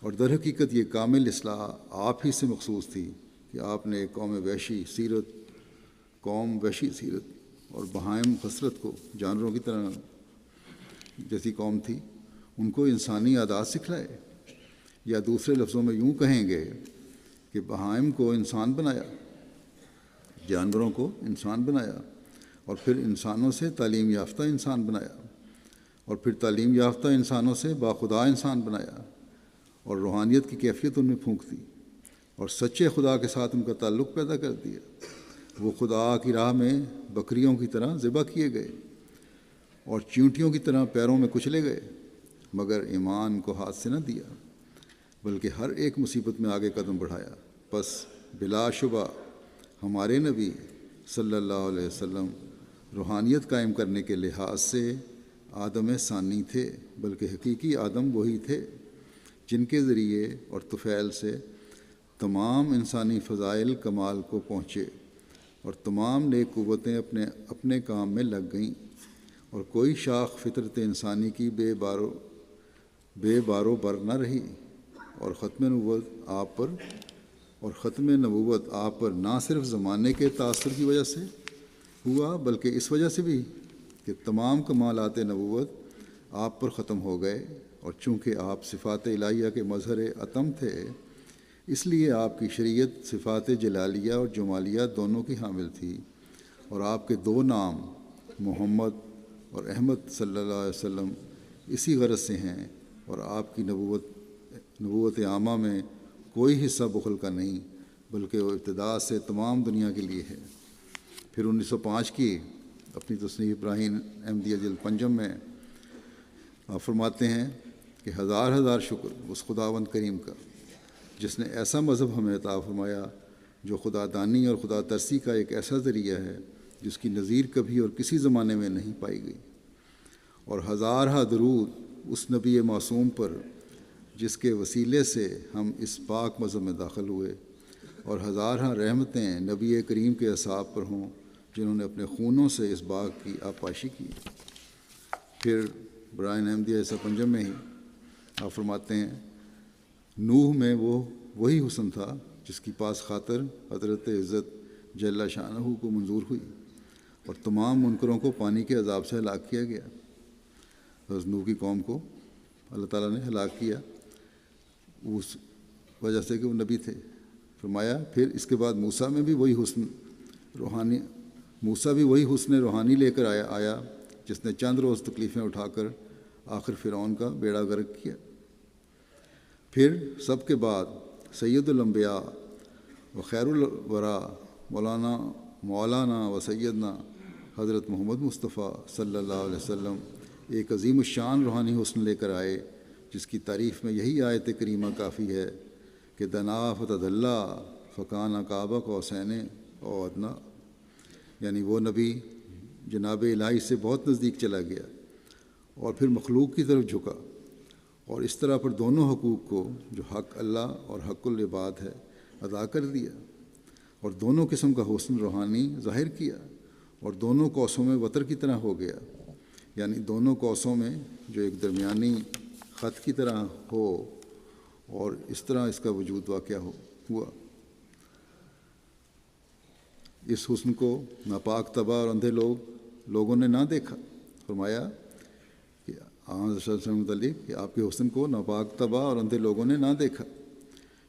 اور در حقیقت یہ کامل اصلاح آپ ہی سے مخصوص تھی کہ آپ نے قوم وحشی سیرت اور بہائم خسرت کو، جانوروں کی طرح جیسی قوم تھی، ان کو انسانی عادات سکھلائے، یا دوسرے لفظوں میں یوں کہیں گے کہ بہائم کو انسان بنایا، جانوروں کو انسان بنایا، اور پھر انسانوں سے تعلیم یافتہ انسان بنایا، اور پھر تعلیم یافتہ انسانوں سے باخدا انسان بنایا، اور روحانیت کی کیفیت ان میں پھونک دی، اور سچے خدا کے ساتھ ان کا تعلق پیدا کر دیا۔ وہ خدا کی راہ میں بکریوں کی طرح ذبح کیے گئے اور چیونٹیوں کی طرح پیروں میں کچلے گئے، مگر ایمان کو ہاتھ سے نہ دیا، بلکہ ہر ایک مصیبت میں آگے قدم بڑھایا۔ پس بلا شبہ ہمارے نبی صلی اللہ علیہ وسلم روحانیت قائم کرنے کے لحاظ سے آدم ثانی تھے، بلکہ حقیقی آدم وہی تھے جن کے ذریعے اور طفیل سے تمام انسانی فضائل کمال کو پہنچے، اور تمام نیک قوتیں اپنے کام میں لگ گئیں، اور کوئی شاخ فطرت انسانی کی بے بار و بر نہ رہی، اور ختم نبوت آپ پر نہ صرف زمانے کے تاثر کی وجہ سے ہوا، بلکہ اس وجہ سے بھی کہ تمام کمالات نبوت آپ پر ختم ہو گئے، اور چونکہ آپ صفات الہیہ کے مظہر اتم تھے، اس لیے آپ کی شریعت صفات جلالیہ اور جمالیہ دونوں کی حامل تھی، اور آپ کے دو نام محمد اور احمد صلی اللہ علیہ وسلم اسی غرض سے ہیں، اور آپ کی نبوت عامہ میں کوئی حصہ بخل کا نہیں، بلکہ وہ ابتدا سے تمام دنیا کے لیے ہے۔ پھر 1905 کی اپنی تصنیف ابراہیم احمدیہ جلد پنجم میں آپ فرماتے ہیں کہ ہزار شکر اس خداوند کریم کا جس نے ایسا مذہب ہمیں عطا فرمایا جو خدا دانی اور خدا ترسی کا ایک ایسا ذریعہ ہے جس کی نظیر کبھی اور کسی زمانے میں نہیں پائی گئی، اور ہزارہ درود اس نبی معصوم پر جس کے وسیلے سے ہم اس پاک مذہب میں داخل ہوئے، اور ہزارہ رحمتیں نبی کریم کے اصحاب پر ہوں جنہوں نے اپنے خونوں سے اس باغ کی آبپاشی کی۔ پھر برائن احمدیہ ایسا پنجم میں ہی آپ فرماتے ہیں نوح میں وہی حسن تھا جس کی پاس خاطر حضرت عزت جل شانہ کو منظور ہوئی، اور تمام منکروں کو پانی کے عذاب سے ہلاک کیا گیا۔ حضرت نوح کی قوم کو اللہ تعالیٰ نے ہلاک کیا اس وجہ سے کہ وہ نبی تھے۔ فرمایا پھر اس کے بعد موسیٰ بھی وہی حسن روحانی لے کر آیا جس نے چند روز تکلیفیں اٹھا کر آخر فرعون کا بیڑا غرق کیا۔ پھر سب کے بعد سید الانبیاء و خیر الورا مولانا و سیدنا حضرت محمد مصطفیٰ صلی اللہ علیہ وسلم ایک عظیم الشان روحانی حسن لے کر آئے جس کی تعریف میں یہی آیت کریمہ کافی ہے کہ دنا فتدلی فکان قاب قوسین او ادنی، یعنی وہ نبی جناب الہی سے بہت نزدیک چلا گیا اور پھر مخلوق کی طرف جھکا، اور اس طرح پر دونوں حقوق کو جو حق اللہ اور حق العباد ہے ادا کر دیا، اور دونوں قسم کا حسن روحانی ظاہر کیا، اور دونوں کوسوں میں وتر کی طرح ہو گیا، یعنی دونوں کوسوں میں جو ایک درمیانی خط کی طرح ہو، اور اس طرح اس کا وجود واقع ہوا۔ اس حسن کو ناپاک طبع اور اندھے لوگوں نے نہ دیکھا۔ فرمایا کہ متعلق کہ آپ کے حسن کو ناپاک طبع اور اندھے لوگوں نے نہ دیکھا،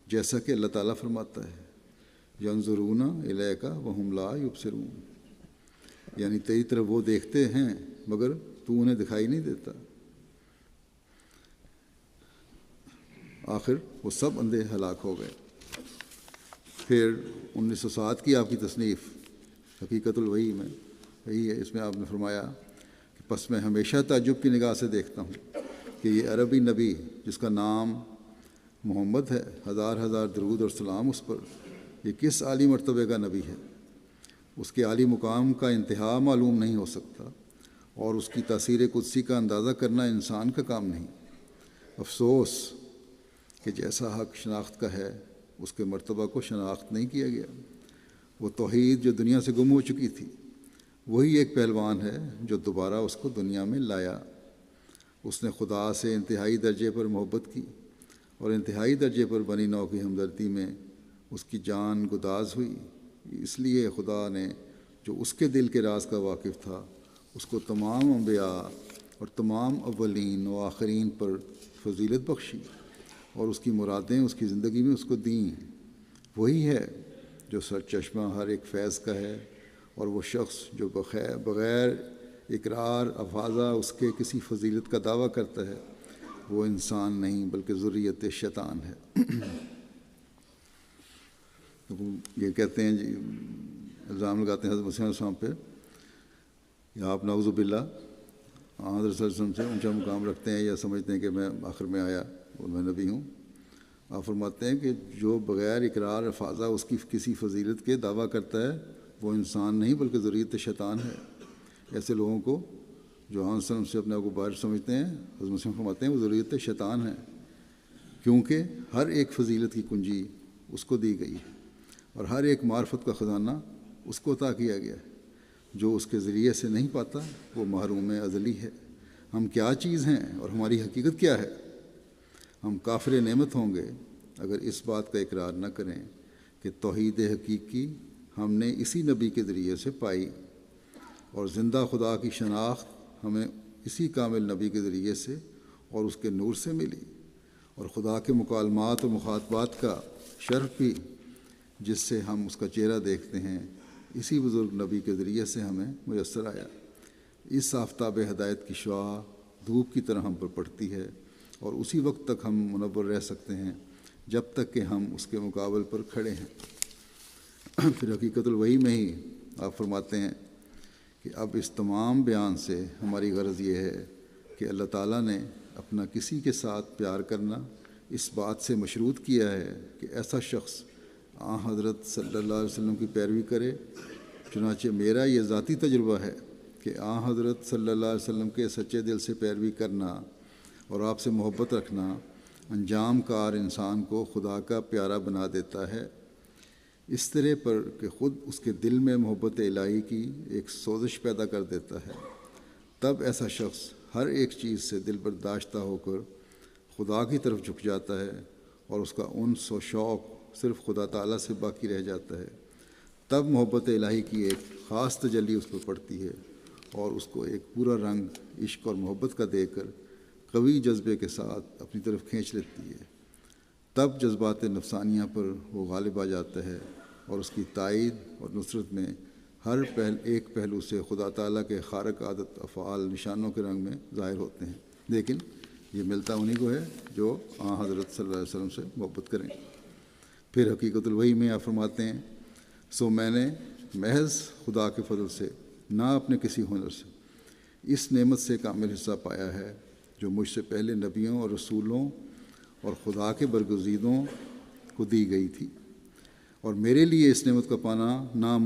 جیسا کہ اللہ تعالیٰ فرماتا ہے ینظرون الیک وہم لا یبصرون، یعنی تیری طرف وہ دیکھتے ہیں مگر تو انہیں دکھائی نہیں دیتا۔ آخر وہ سب اندھے ہلاک ہو گئے۔ پھر 1907 کی آپ کی تصنیف حقیقت الوحی میں وہی ہے، اس میں آپ نے فرمایا کہ پس میں ہمیشہ تعجب کی نگاہ سے دیکھتا ہوں کہ یہ عربی نبی جس کا نام محمد ہے، ہزار درود اور سلام اس پر، یہ کس عالی مرتبے کا نبی ہے۔ اس کے عالی مقام کا انتہا معلوم نہیں ہو سکتا، اور اس کی تاثیر قدسی کا اندازہ کرنا انسان کا کام نہیں۔ افسوس کہ جیسا حق شناخت کا ہے اس کے مرتبہ کو شناخت نہیں کیا گیا۔ وہ توحید جو دنیا سے گم ہو چکی تھی، وہی ایک پہلوان ہے جو دوبارہ اس کو دنیا میں لایا۔ اس نے خدا سے انتہائی درجے پر محبت کی اور انتہائی درجے پر بنی نوع کی ہمدردی میں اس کی جان گداز ہوئی۔ اس لیے خدا نے جو اس کے دل کے راز کا واقف تھا اس کو تمام انبیاء اور تمام اولین و آخرین پر فضیلت بخشی اور اس کی مرادیں اس کی زندگی میں اس کو دیں۔ وہی ہے جو سرچشمہ ہر ایک فیض کا ہے، اور وہ شخص جو بغیر اقرار افاظہ اس کے کسی فضیلت کا دعویٰ کرتا ہے وہ انسان نہیں بلکہ ذریت شیطان ہے۔ یہ کہتے ہیں جی، الزام لگاتے ہیں حضرت مسیح علیہ السلام پہ کہ آپ نعوذ باللہ حضرت صلی اللہ علیہ وسلم سے اونچا مقام رکھتے ہیں یا سمجھتے ہیں کہ میں آخر میں آیا اور میں نبی ہوں۔ آپ فرماتے ہیں کہ جو بغیر اقرار افاظہ اس کی کسی فضیلت کے دعویٰ کرتا ہے وہ انسان نہیں بلکہ ذریت شیطان ہے۔ ایسے لوگوں کو جو علیہ وسلم سے اپنے آپ کو باہر سمجھتے ہیں، حضرت مسیح فرماتے ہیں وہ ذریت شیطان ہے، کیونکہ ہر ایک فضیلت کی کنجی اس کو دی گئی ہے اور ہر ایک معرفت کا خزانہ اس کو عطا کیا گیا ہے۔ جو اس کے ذریعے سے نہیں پاتا وہ محروم ازلی ہے۔ ہم کیا چیز ہیں اور ہماری حقیقت کیا ہے؟ ہم کافر نعمت ہوں گے اگر اس بات کا اقرار نہ کریں کہ توحید حقیقی ہم نے اسی نبی کے ذریعے سے پائی اور زندہ خدا کی شناخت ہمیں اسی کامل نبی کے ذریعے سے اور اس کے نور سے ملی، اور خدا کے مکالمات و مخاطبات کا شرف بھی جس سے ہم اس کا چہرہ دیکھتے ہیں اسی بزرگ نبی کے ذریعے سے ہمیں میسر آیا۔ اس آفتاب ہدایت کی شعاع دھوپ کی طرح ہم پر پڑتی ہے اور اسی وقت تک ہم منور رہ سکتے ہیں جب تک کہ ہم اس کے مقابل پر کھڑے ہیں۔ پھر حقیقت الوحی میں ہی آپ فرماتے ہیں کہ اب اس تمام بیان سے ہماری غرض یہ ہے کہ اللہ تعالیٰ نے اپنا کسی کے ساتھ پیار کرنا اس بات سے مشروط کیا ہے کہ ایسا شخص حضرت صلی اللہ علیہ وسلم کی پیروی کرے۔ چنانچہ میرا یہ ذاتی تجربہ ہے کہ حضرت صلی اللہ علیہ وسلم کے سچے دل سے پیروی کرنا اور آپ سے محبت رکھنا انجام کار انسان کو خدا کا پیارا بنا دیتا ہے، اس طرح پر کہ خود اس کے دل میں محبت الہی کی ایک سوزش پیدا کر دیتا ہے۔ تب ایسا شخص ہر ایک چیز سے دل برداشتہ ہو کر خدا کی طرف جھک جاتا ہے اور اس کا انس و شوق صرف خدا تعالیٰ سے باقی رہ جاتا ہے۔ تب محبت الہی کی ایک خاص تجلی اس پر پڑتی ہے اور اس کو ایک پورا رنگ عشق اور محبت کا دے کر قوی جذبے کے ساتھ اپنی طرف کھینچ لیتی ہے۔ تب جذبات نفسانیہ پر وہ غالب آ جاتا ہے اور اس کی تائید اور نصرت میں ہر ایک پہلو سے خدا تعالیٰ کے خارق عادت افعال نشانوں کے رنگ میں ظاہر ہوتے ہیں، لیکن یہ ملتا انہی کو ہے جو حضرت صلی اللہ علیہ وسلم سے محبت کریں۔ پھر حقیقت الوحی میں آپ فرماتے ہیں سو میں نے محض خدا کے فضل سے نہ اپنے کسی ہنر سے اس نعمت سے کامل حصہ پایا ہے جو مجھ سے پہلے نبیوں اور رسولوں اور خدا کے برگزیدوں کو دی گئی تھی، اور میرے لیے اس نعمت کا پانا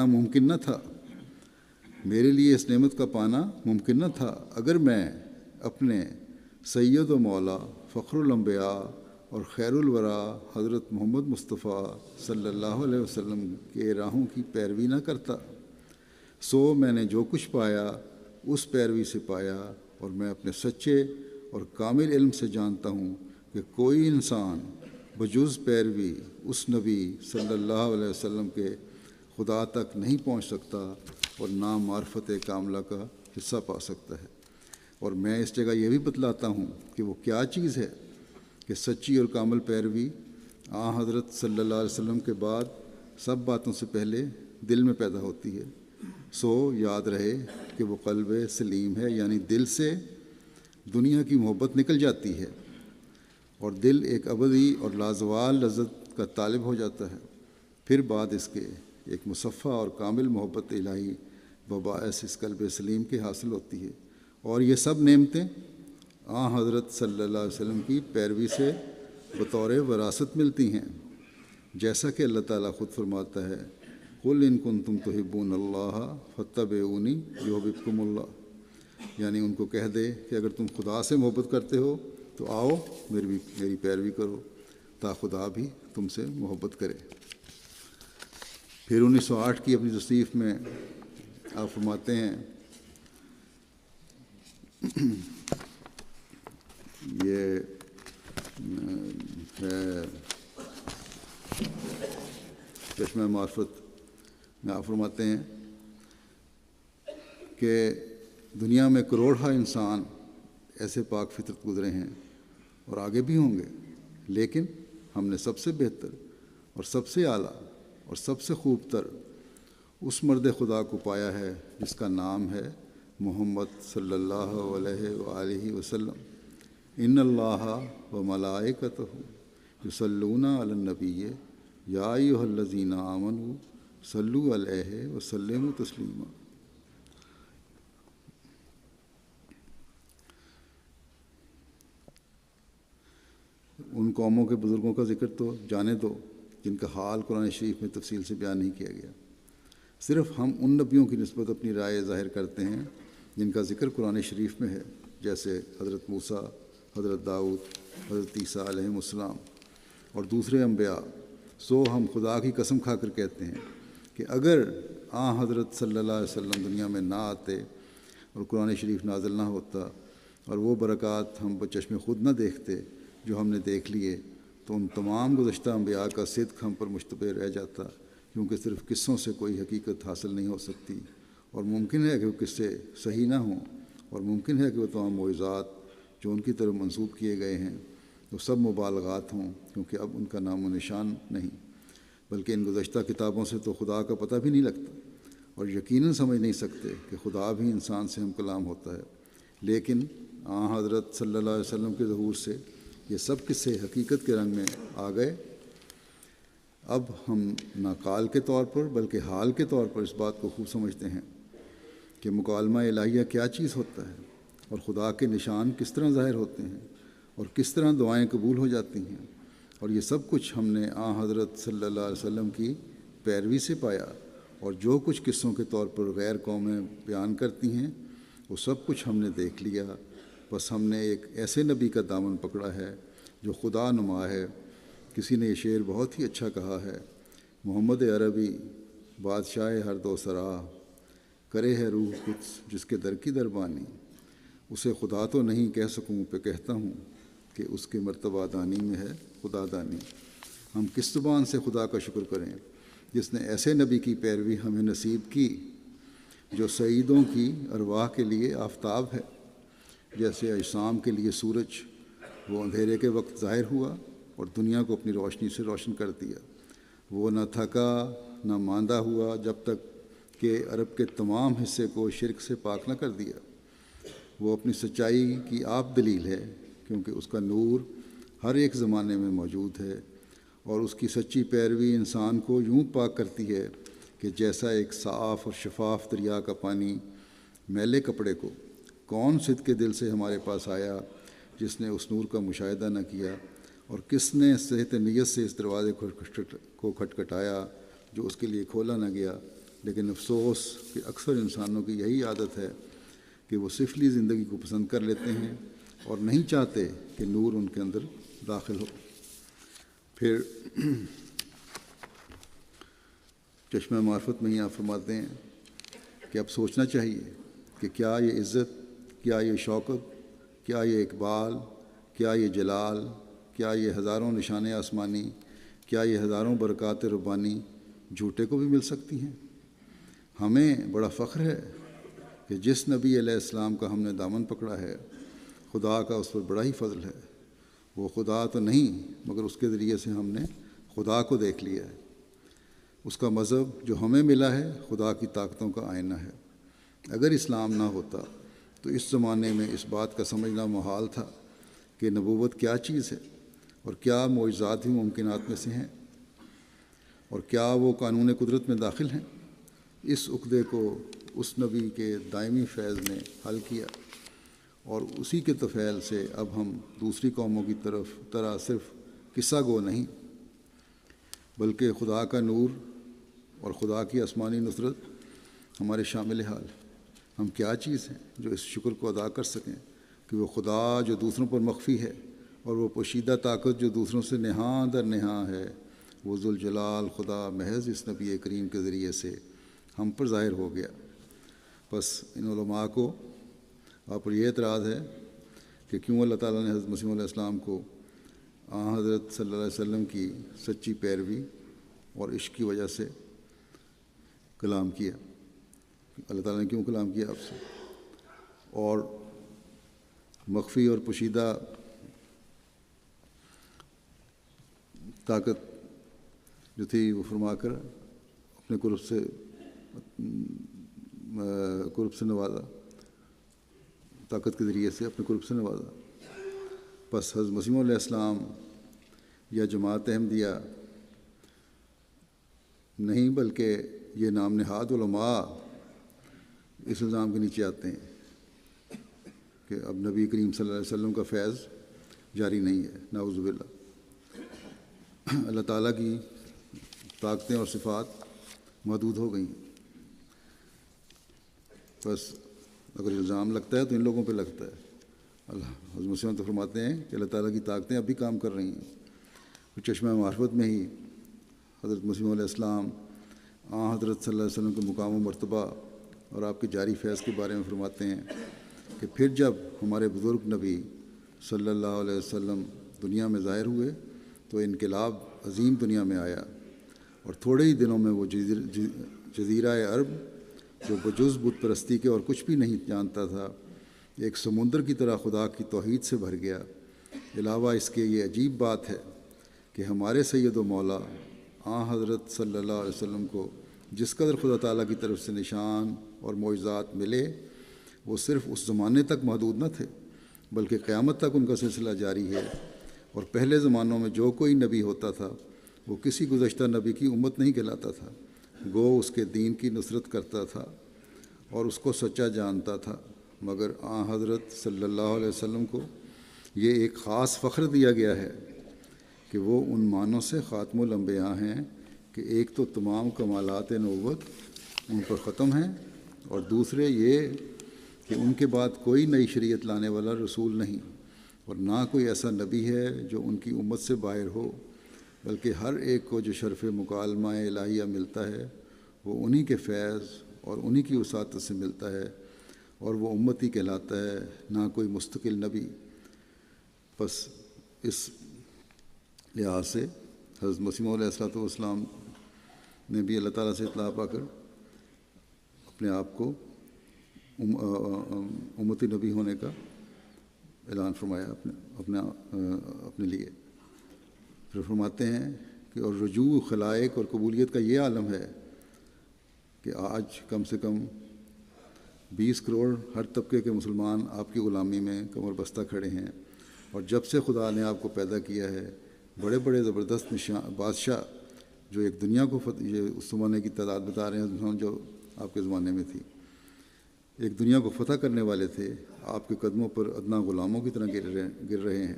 ممکن نہ تھا۔ میرے لیے اس نعمت کا پانا ممکن نہ تھا اگر میں اپنے سید و مولا فخر الانبیاء اور خیر الورا حضرت محمد مصطفیٰ صلی اللہ علیہ وسلم کے راہوں کی پیروی نہ کرتا۔ سو میں نے جو کچھ پایا اس پیروی سے پایا، اور میں اپنے سچے اور کامل علم سے جانتا ہوں کہ کوئی انسان بجز پیروی اس نبی صلی اللہ علیہ وسلم کے خدا تک نہیں پہنچ سکتا اور نہ معرفت کاملہ کا حصہ پا سکتا ہے۔ اور میں اس جگہ یہ بھی بتلاتا ہوں کہ وہ کیا چیز ہے کہ سچی اور کامل پیروی حضرت صلی اللہ علیہ وسلم کے بعد سب باتوں سے پہلے دل میں پیدا ہوتی ہے۔ سو یاد رہے کہ وہ قلب سلیم ہے، یعنی دل سے دنیا کی محبت نکل جاتی ہے اور دل ایک ابدی اور لازوال لذت کا طالب ہو جاتا ہے۔ پھر بعد اس کے ایک مصفہ اور کامل محبت الہی بباعث اس قلب سلیم کے حاصل ہوتی ہے، اور یہ سب نعمتیں حضرت صلی اللہ علیہ وسلم کی پیروی سے بطور وراثت ملتی ہیں، جیسا کہ اللہ تعالیٰ خود فرماتا ہے قُلْ إِن كُنتُمْ تُحِبُّونَ اللَّهَ فَاتَّبِعُونِي يُحْبِبْكُمُ اللَّهُ، یعنی ان کو کہہ دے کہ اگر تم خدا سے محبت کرتے ہو تو آؤ میری پیروی کرو تا خدا بھی تم سے محبت کرے۔ پھر 1908 کی اپنی تصنیف میں آپ فرماتے ہیں یہ ہے چشمہ معرفت میں آپ فرماتے ہیں کہ دنیا میں کروڑہا انسان ایسے پاک فطرت گزرے ہیں اور آگے بھی ہوں گے، لیکن ہم نے سب سے بہتر اور سب سے اعلیٰ اور سب سے خوب تر اس مرد خدا کو پایا ہے جس کا نام ہے محمد صلی اللہ علیہ وآلہ وسلم۔ ان اللہ و ملائکتہ یصلون علی النبی یا ایھا الذین آمنوا صلوا علیہ وسلموا تسلیما۔ ان قوموں کے بزرگوں کا ذکر تو جانے دو جن کا حال قرآن شریف میں تفصیل سے بیان نہیں کیا گیا۔ صرف ہم ان نبیوں کی نسبت اپنی رائے ظاہر کرتے ہیں جن کا ذکر قرآن شریف میں ہے، جیسے حضرت موسیٰ، حضرت داؤد، حضرت عیسیٰ علیہ السلام اور دوسرے انبیاء۔ سو ہم خدا کی قسم کھا کر کہتے ہیں کہ اگر حضرت صلی اللہ علیہ وسلم دنیا میں نہ آتے اور قرآن شریف نازل نہ ہوتا اور وہ برکات ہم بچشم خود نہ دیکھتے جو ہم نے دیکھ لیے، تو ان تمام گزشتہ انبیاء کا صدق ہم پر مشتبہ رہ جاتا، کیونکہ صرف قصوں سے کوئی حقیقت حاصل نہیں ہو سکتی، اور ممکن ہے کہ وہ قصے صحیح نہ ہوں، اور ممکن ہے کہ وہ تمام معجزات جو ان کی طرف منسوب کیے گئے ہیں وہ سب مبالغات ہوں، کیونکہ اب ان کا نام و نشان نہیں، بلکہ ان گزشتہ کتابوں سے تو خدا کا پتہ بھی نہیں لگتا، اور یقیناً سمجھ نہیں سکتے کہ خدا بھی انسان سے ہم کلام ہوتا ہے۔ لیکن حضرت صلی اللہ علیہ وسلم کے ظہور سے یہ سب قصے حقیقت کے رنگ میں آ گئے۔ اب ہم نہ قال کے طور پر بلکہ حال کے طور پر اس بات کو خوب سمجھتے ہیں کہ مکالمہ الہیہ کیا چیز ہوتا ہے، اور خدا کے نشان کس طرح ظاہر ہوتے ہیں، اور کس طرح دعائیں قبول ہو جاتی ہیں، اور یہ سب کچھ ہم نے حضرت صلی اللہ علیہ وسلم کی پیروی سے پایا، اور جو کچھ قصوں کے طور پر غیر قومیں بیان کرتی ہیں وہ سب کچھ ہم نے دیکھ لیا۔ بس ہم نے ایک ایسے نبی کا دامن پکڑا ہے جو خدا نما ہے۔ کسی نے یہ شعر بہت ہی اچھا کہا ہے: محمد عربی بادشاہ ہر دو سرا، کرے ہے روح قدس جس کے در کی دربانی۔ اسے خدا تو نہیں کہہ سکوں پہ کہتا ہوں کہ اس کے مرتبہ دانی میں ہے خدا دانی۔ ہم کس زبان سے خدا کا شکر کریں جس نے ایسے نبی کی پیروی ہمیں نصیب کی جو سعیدوں کی ارواح کے لیے آفتاب ہے، جیسے اجسام کے لیے سورج۔ وہ اندھیرے کے وقت ظاہر ہوا اور دنیا کو اپنی روشنی سے روشن کر دیا۔ وہ نہ تھکا نہ ماندہ ہوا جب تک کہ عرب کے تمام حصے کو شرک سے پاک نہ کر دیا۔ وہ اپنی سچائی کی آپ دلیل ہے، کیونکہ اس کا نور ہر ایک زمانے میں موجود ہے، اور اس کی سچی پیروی انسان کو یوں پاک کرتی ہے کہ جیسا ایک صاف اور شفاف دریا کا پانی میلے کپڑے کو۔ کون صدق کے دل سے ہمارے پاس آیا جس نے اس نور کا مشاہدہ نہ کیا، اور کس نے صحت نیت سے اس دروازے کو کھٹکھٹایا جو اس کے لیے کھولا نہ گیا۔ لیکن افسوس کہ اکثر انسانوں کی یہی عادت ہے کہ وہ سفلی زندگی کو پسند کر لیتے ہیں اور نہیں چاہتے کہ نور ان کے اندر داخل ہو۔ پھر چشمہ معرفت میں ہی آپ فرماتے ہیں کہ اب سوچنا چاہیے کہ کیا یہ عزت، کیا یہ شوکت، کیا یہ اقبال، کیا یہ جلال، کیا یہ ہزاروں نشان آسمانی، کیا یہ ہزاروں برکات ربانی جھوٹے کو بھی مل سکتی ہیں؟ ہمیں بڑا فخر ہے کہ جس نبی علیہ السلام کا ہم نے دامن پکڑا ہے، خدا کا اس پر بڑا ہی فضل ہے۔ وہ خدا تو نہیں، مگر اس کے ذریعے سے ہم نے خدا کو دیکھ لیا ہے۔ اس کا مذہب جو ہمیں ملا ہے خدا کی طاقتوں کا آئینہ ہے۔ اگر اسلام نہ ہوتا تو اس زمانے میں اس بات کا سمجھنا محال تھا کہ نبوت کیا چیز ہے، اور کیا معجزات بھی ممکنات میں سے ہیں، اور کیا وہ قانون قدرت میں داخل ہیں۔ اس عقدے کو اس نبی کے دائمی فیض نے حل کیا، اور اسی کے طفیل سے اب ہم دوسری قوموں کی طرح صرف قصہ گو نہیں، بلکہ خدا کا نور اور خدا کی آسمانی نصرت ہمارے شامل حال۔ ہم کیا چیز ہیں جو اس شکر کو ادا کر سکیں کہ وہ خدا جو دوسروں پر مخفی ہے، اور وہ پوشیدہ طاقت جو دوسروں سے نہاں در نہاں ہے، وہ ذوالجلال خدا محض اس نبی کریم کے ذریعے سے ہم پر ظاہر ہو گیا۔ بس ان علماء کو آپ پر یہ اعتراض ہے کہ کیوں اللہ تعالیٰ نے حضرت مسیح علیہ السلام کو حضرت صلی اللہ علیہ وسلم کی سچی پیروی اور عشق کی وجہ سے کلام کیا. اللہ تعالیٰ نے کیوں کلام کیا آپ سے؟ اور مخفی اور پوشیدہ طاقت جو تھی وہ فرما کر اپنے قرب سے نوازا، طاقت کے ذریعے سے اپنے قرب سے نوازا. بس حضرت مسیح علیہ السلام یا جماعت احمدیہ نہیں بلکہ یہ نام نہاد علماء اس الزام کے نیچے آتے ہیں کہ اب نبی کریم صلی اللہ علیہ وسلم کا فیض جاری نہیں ہے. نعوذ باللہ. اللہ تعالیٰ کی طاقتیں اور صفات محدود ہو گئیں. بس اگر الزام لگتا ہے تو ان لوگوں پہ لگتا ہے. اللہ حضرت مسیح تو فرماتے ہیں کہ اللہ تعالیٰ کی طاقتیں اب بھی کام کر رہی ہیں. چشمہ معرفت میں ہی حضرت مسیح علیہ السلام حضرت صلی اللہ علیہ وسلم کے مقام و مرتبہ اور آپ کے جاری فیض کے بارے میں فرماتے ہیں کہ پھر جب ہمارے بزرگ نبی صلی اللہ علیہ وسلم دنیا میں ظاہر ہوئے تو انقلاب عظیم دنیا میں آیا، اور تھوڑے ہی دنوں میں وہ جزیرہ عرب جو بجز بت پرستی کے اور کچھ بھی نہیں جانتا تھا ایک سمندر کی طرح خدا کی توحید سے بھر گیا. علاوہ اس کے یہ عجیب بات ہے کہ ہمارے سید و مولا حضرت صلی اللہ علیہ وسلم کو جس قدر خدا تعالیٰ کی طرف سے نشان اور معجزات ملے وہ صرف اس زمانے تک محدود نہ تھے بلکہ قیامت تک ان کا سلسلہ جاری ہے. اور پہلے زمانوں میں جو کوئی نبی ہوتا تھا وہ کسی گزشتہ نبی کی امت نہیں کہلاتا تھا، گو اس کے دین کی نصرت کرتا تھا اور اس کو سچا جانتا تھا. مگر حضرت صلی اللہ علیہ وسلم کو یہ ایک خاص فخر دیا گیا ہے کہ وہ ان معنوں سے خاتم الانبیاء ہیں کہ ایک تو تمام کمالات نبوت ان پر ختم ہیں، اور دوسرے یہ کہ ان کے بعد کوئی نئی شریعت لانے والا رسول نہیں، اور نہ کوئی ایسا نبی ہے جو ان کی امت سے باہر ہو، بلکہ ہر ایک کو جو شرف مکالمہ الہیہ ملتا ہے وہ انہی کے فیض اور انہی کی وساطت سے ملتا ہے، اور وہ امتی کہلاتا ہے، نہ کوئی مستقل نبی. بس اس لحاظ سے حضرت مسیح علیہ السلام نے بھی اللہ تعالیٰ سے اطلاع پا کر اپنے آپ کو امتی نبی ہونے کا اعلان فرمایا اپنے لیے. پھر فرماتے ہیں کہ اور رجوع خلائق اور قبولیت کا یہ عالم ہے کہ آج کم سے کم 20 کروڑ ہر طبقے کے مسلمان آپ کی غلامی میں کمر بستہ کھڑے ہیں، اور جب سے خدا نے آپ کو پیدا کیا ہے بڑے بڑے زبردست بادشاہ جو ایک دنیا کو یہ اس زمانے کی تعداد بتا رہے ہیں جو آپ کے زمانے میں تھی، ایک دنیا کو فتح کرنے والے تھے، آپ کے قدموں پر ادنا غلاموں کی طرح گر رہے ہیں.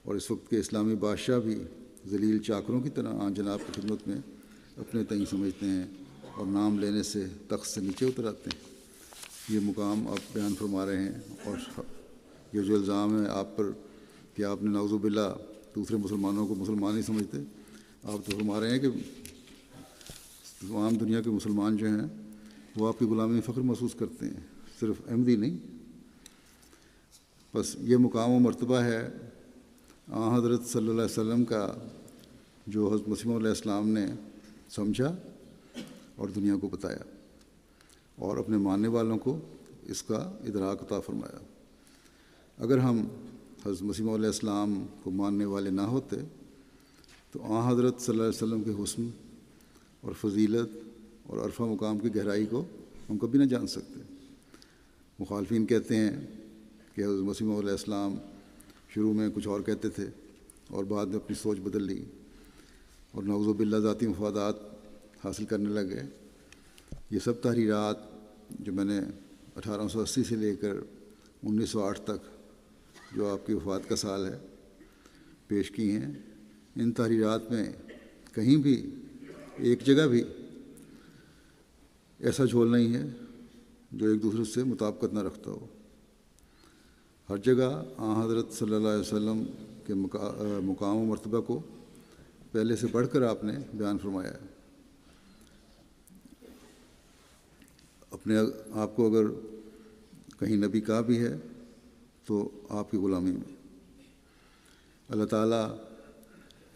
اور اس وقت کے اسلامی بادشاہ بھی ذلیل چاکروں کی طرح جناب کی خدمت میں اپنے تئیں سمجھتے ہیں اور نام لینے سے تخت سے نیچے اتر آتے ہیں. یہ مقام آپ بیان فرما رہے ہیں، اور یہ جو الزام ہے آپ پر کہ آپ نے نعوذ باللہ دوسرے مسلمانوں کو مسلمان نہیں سمجھتے، آپ تو فرما رہے ہیں کہ تمام دنیا کے مسلمان جو ہیں وہ آپ کی غلامی میں فخر محسوس کرتے ہیں، صرف احمدی نہیں. بس یہ مقام و مرتبہ ہے حضرت صلی اللہ علیہ وسلم کا جو حضرت مسیح علیہ السلام نے سمجھا اور دنیا کو بتایا، اور اپنے ماننے والوں کو اس کا ادراک عطا فرمایا. اگر ہم حضرت مسیح علیہ السلام کو ماننے والے نہ ہوتے تو حضرت صلی اللہ علیہ وسلم کے حسن اور فضیلت اور عرفہ مقام کی گہرائی کو ہم کبھی نہ جان سکتے. مخالفین کہتے ہیں کہ حضرت مسیح علیہ السلام شروع میں کچھ اور کہتے تھے اور بعد میں اپنی سوچ بدل لی اور نعوذ باللہ ذاتی مفادات حاصل کرنے لگے. یہ سب تحریرات جو میں نے 1880 سے لے کر 1908 تک جو آپ کی وفات کا سال ہے پیش کی ہیں، ان تحریرات میں کہیں بھی ایک جگہ بھی ایسا جھول نہیں ہے جو ایک دوسرے سے مطابقت نہ رکھتا ہو. ہر جگہ حضرت صلی اللہ علیہ وسلم کے مقام و مرتبہ کو پہلے سے بڑھ کر آپ نے بیان فرمایا ہے. اپنے آپ کو اگر کہیں نبی کا بھی ہے تو آپ کی غلامی میں۔ اللہ تعالیٰ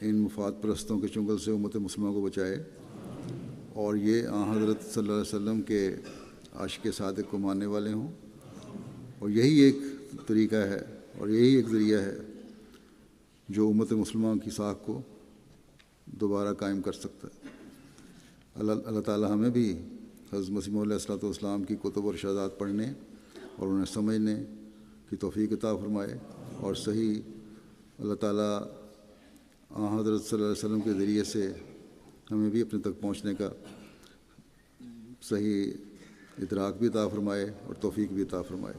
ان مفاد پرستوں کے چنگل سے امت مسلمہ کو بچائے، اور یہ حضرت صلی اللہ علیہ وسلم کے عاشق صادق کو ماننے والے ہوں، اور یہی ایک طریقہ ہے اور یہی ایک ذریعہ ہے جو امت مسلمہ کی ساکھ کو دوبارہ قائم کر سکتا ہے۔ اللہ تعالیٰ ہمیں بھی حضرت مسیح موعود علیہ الصلوۃ والسلام کی کتب اور ارشادات پڑھنے اور انہیں سمجھنے کی توفیق عطا فرمائے، اور صحیح اللہ تعالیٰ حضرت صلی اللہ علیہ وسلم کے ذریعے سے ہمیں بھی اپنے تک پہنچنے کا صحیح ادراک بھی عطا فرمائے اور توفیق بھی عطا فرمائے۔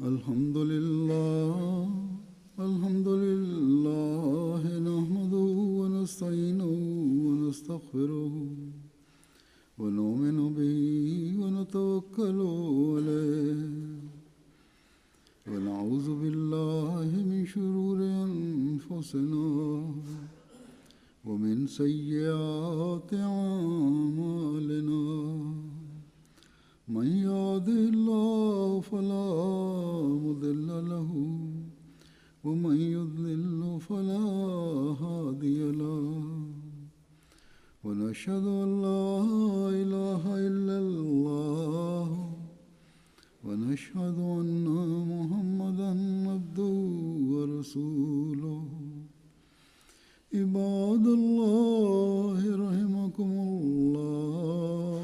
الحمد لله نحمده ونستعينه ونستغفره ونؤمن به ونتوكل عليه ونعوذ بالله من شرور أنفسنا ومن سيئات أعمالنا، من يهده الله فلا مضل له ومن يضلل فلا هادي له، ونشهد أن لا إله إلا الله ونشهد أن محمدا عبده ورسوله۔ عباد الله رحمكم الله،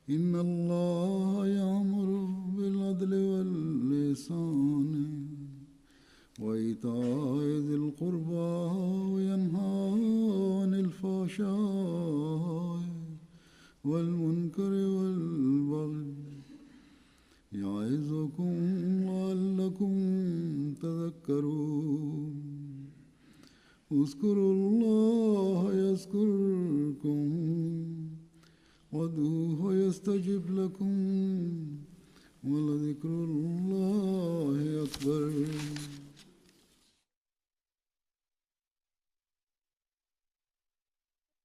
إن الله يأمر بالعدل والإحسان وإيتاء ذي القربى وينهى عن الفحشاء والمنكر والبغي، يعظكم لعلكم تذكرون۔ اذكروا الله يذكركم وادعوه يستجب لكم، ولذكر الله أكبر۔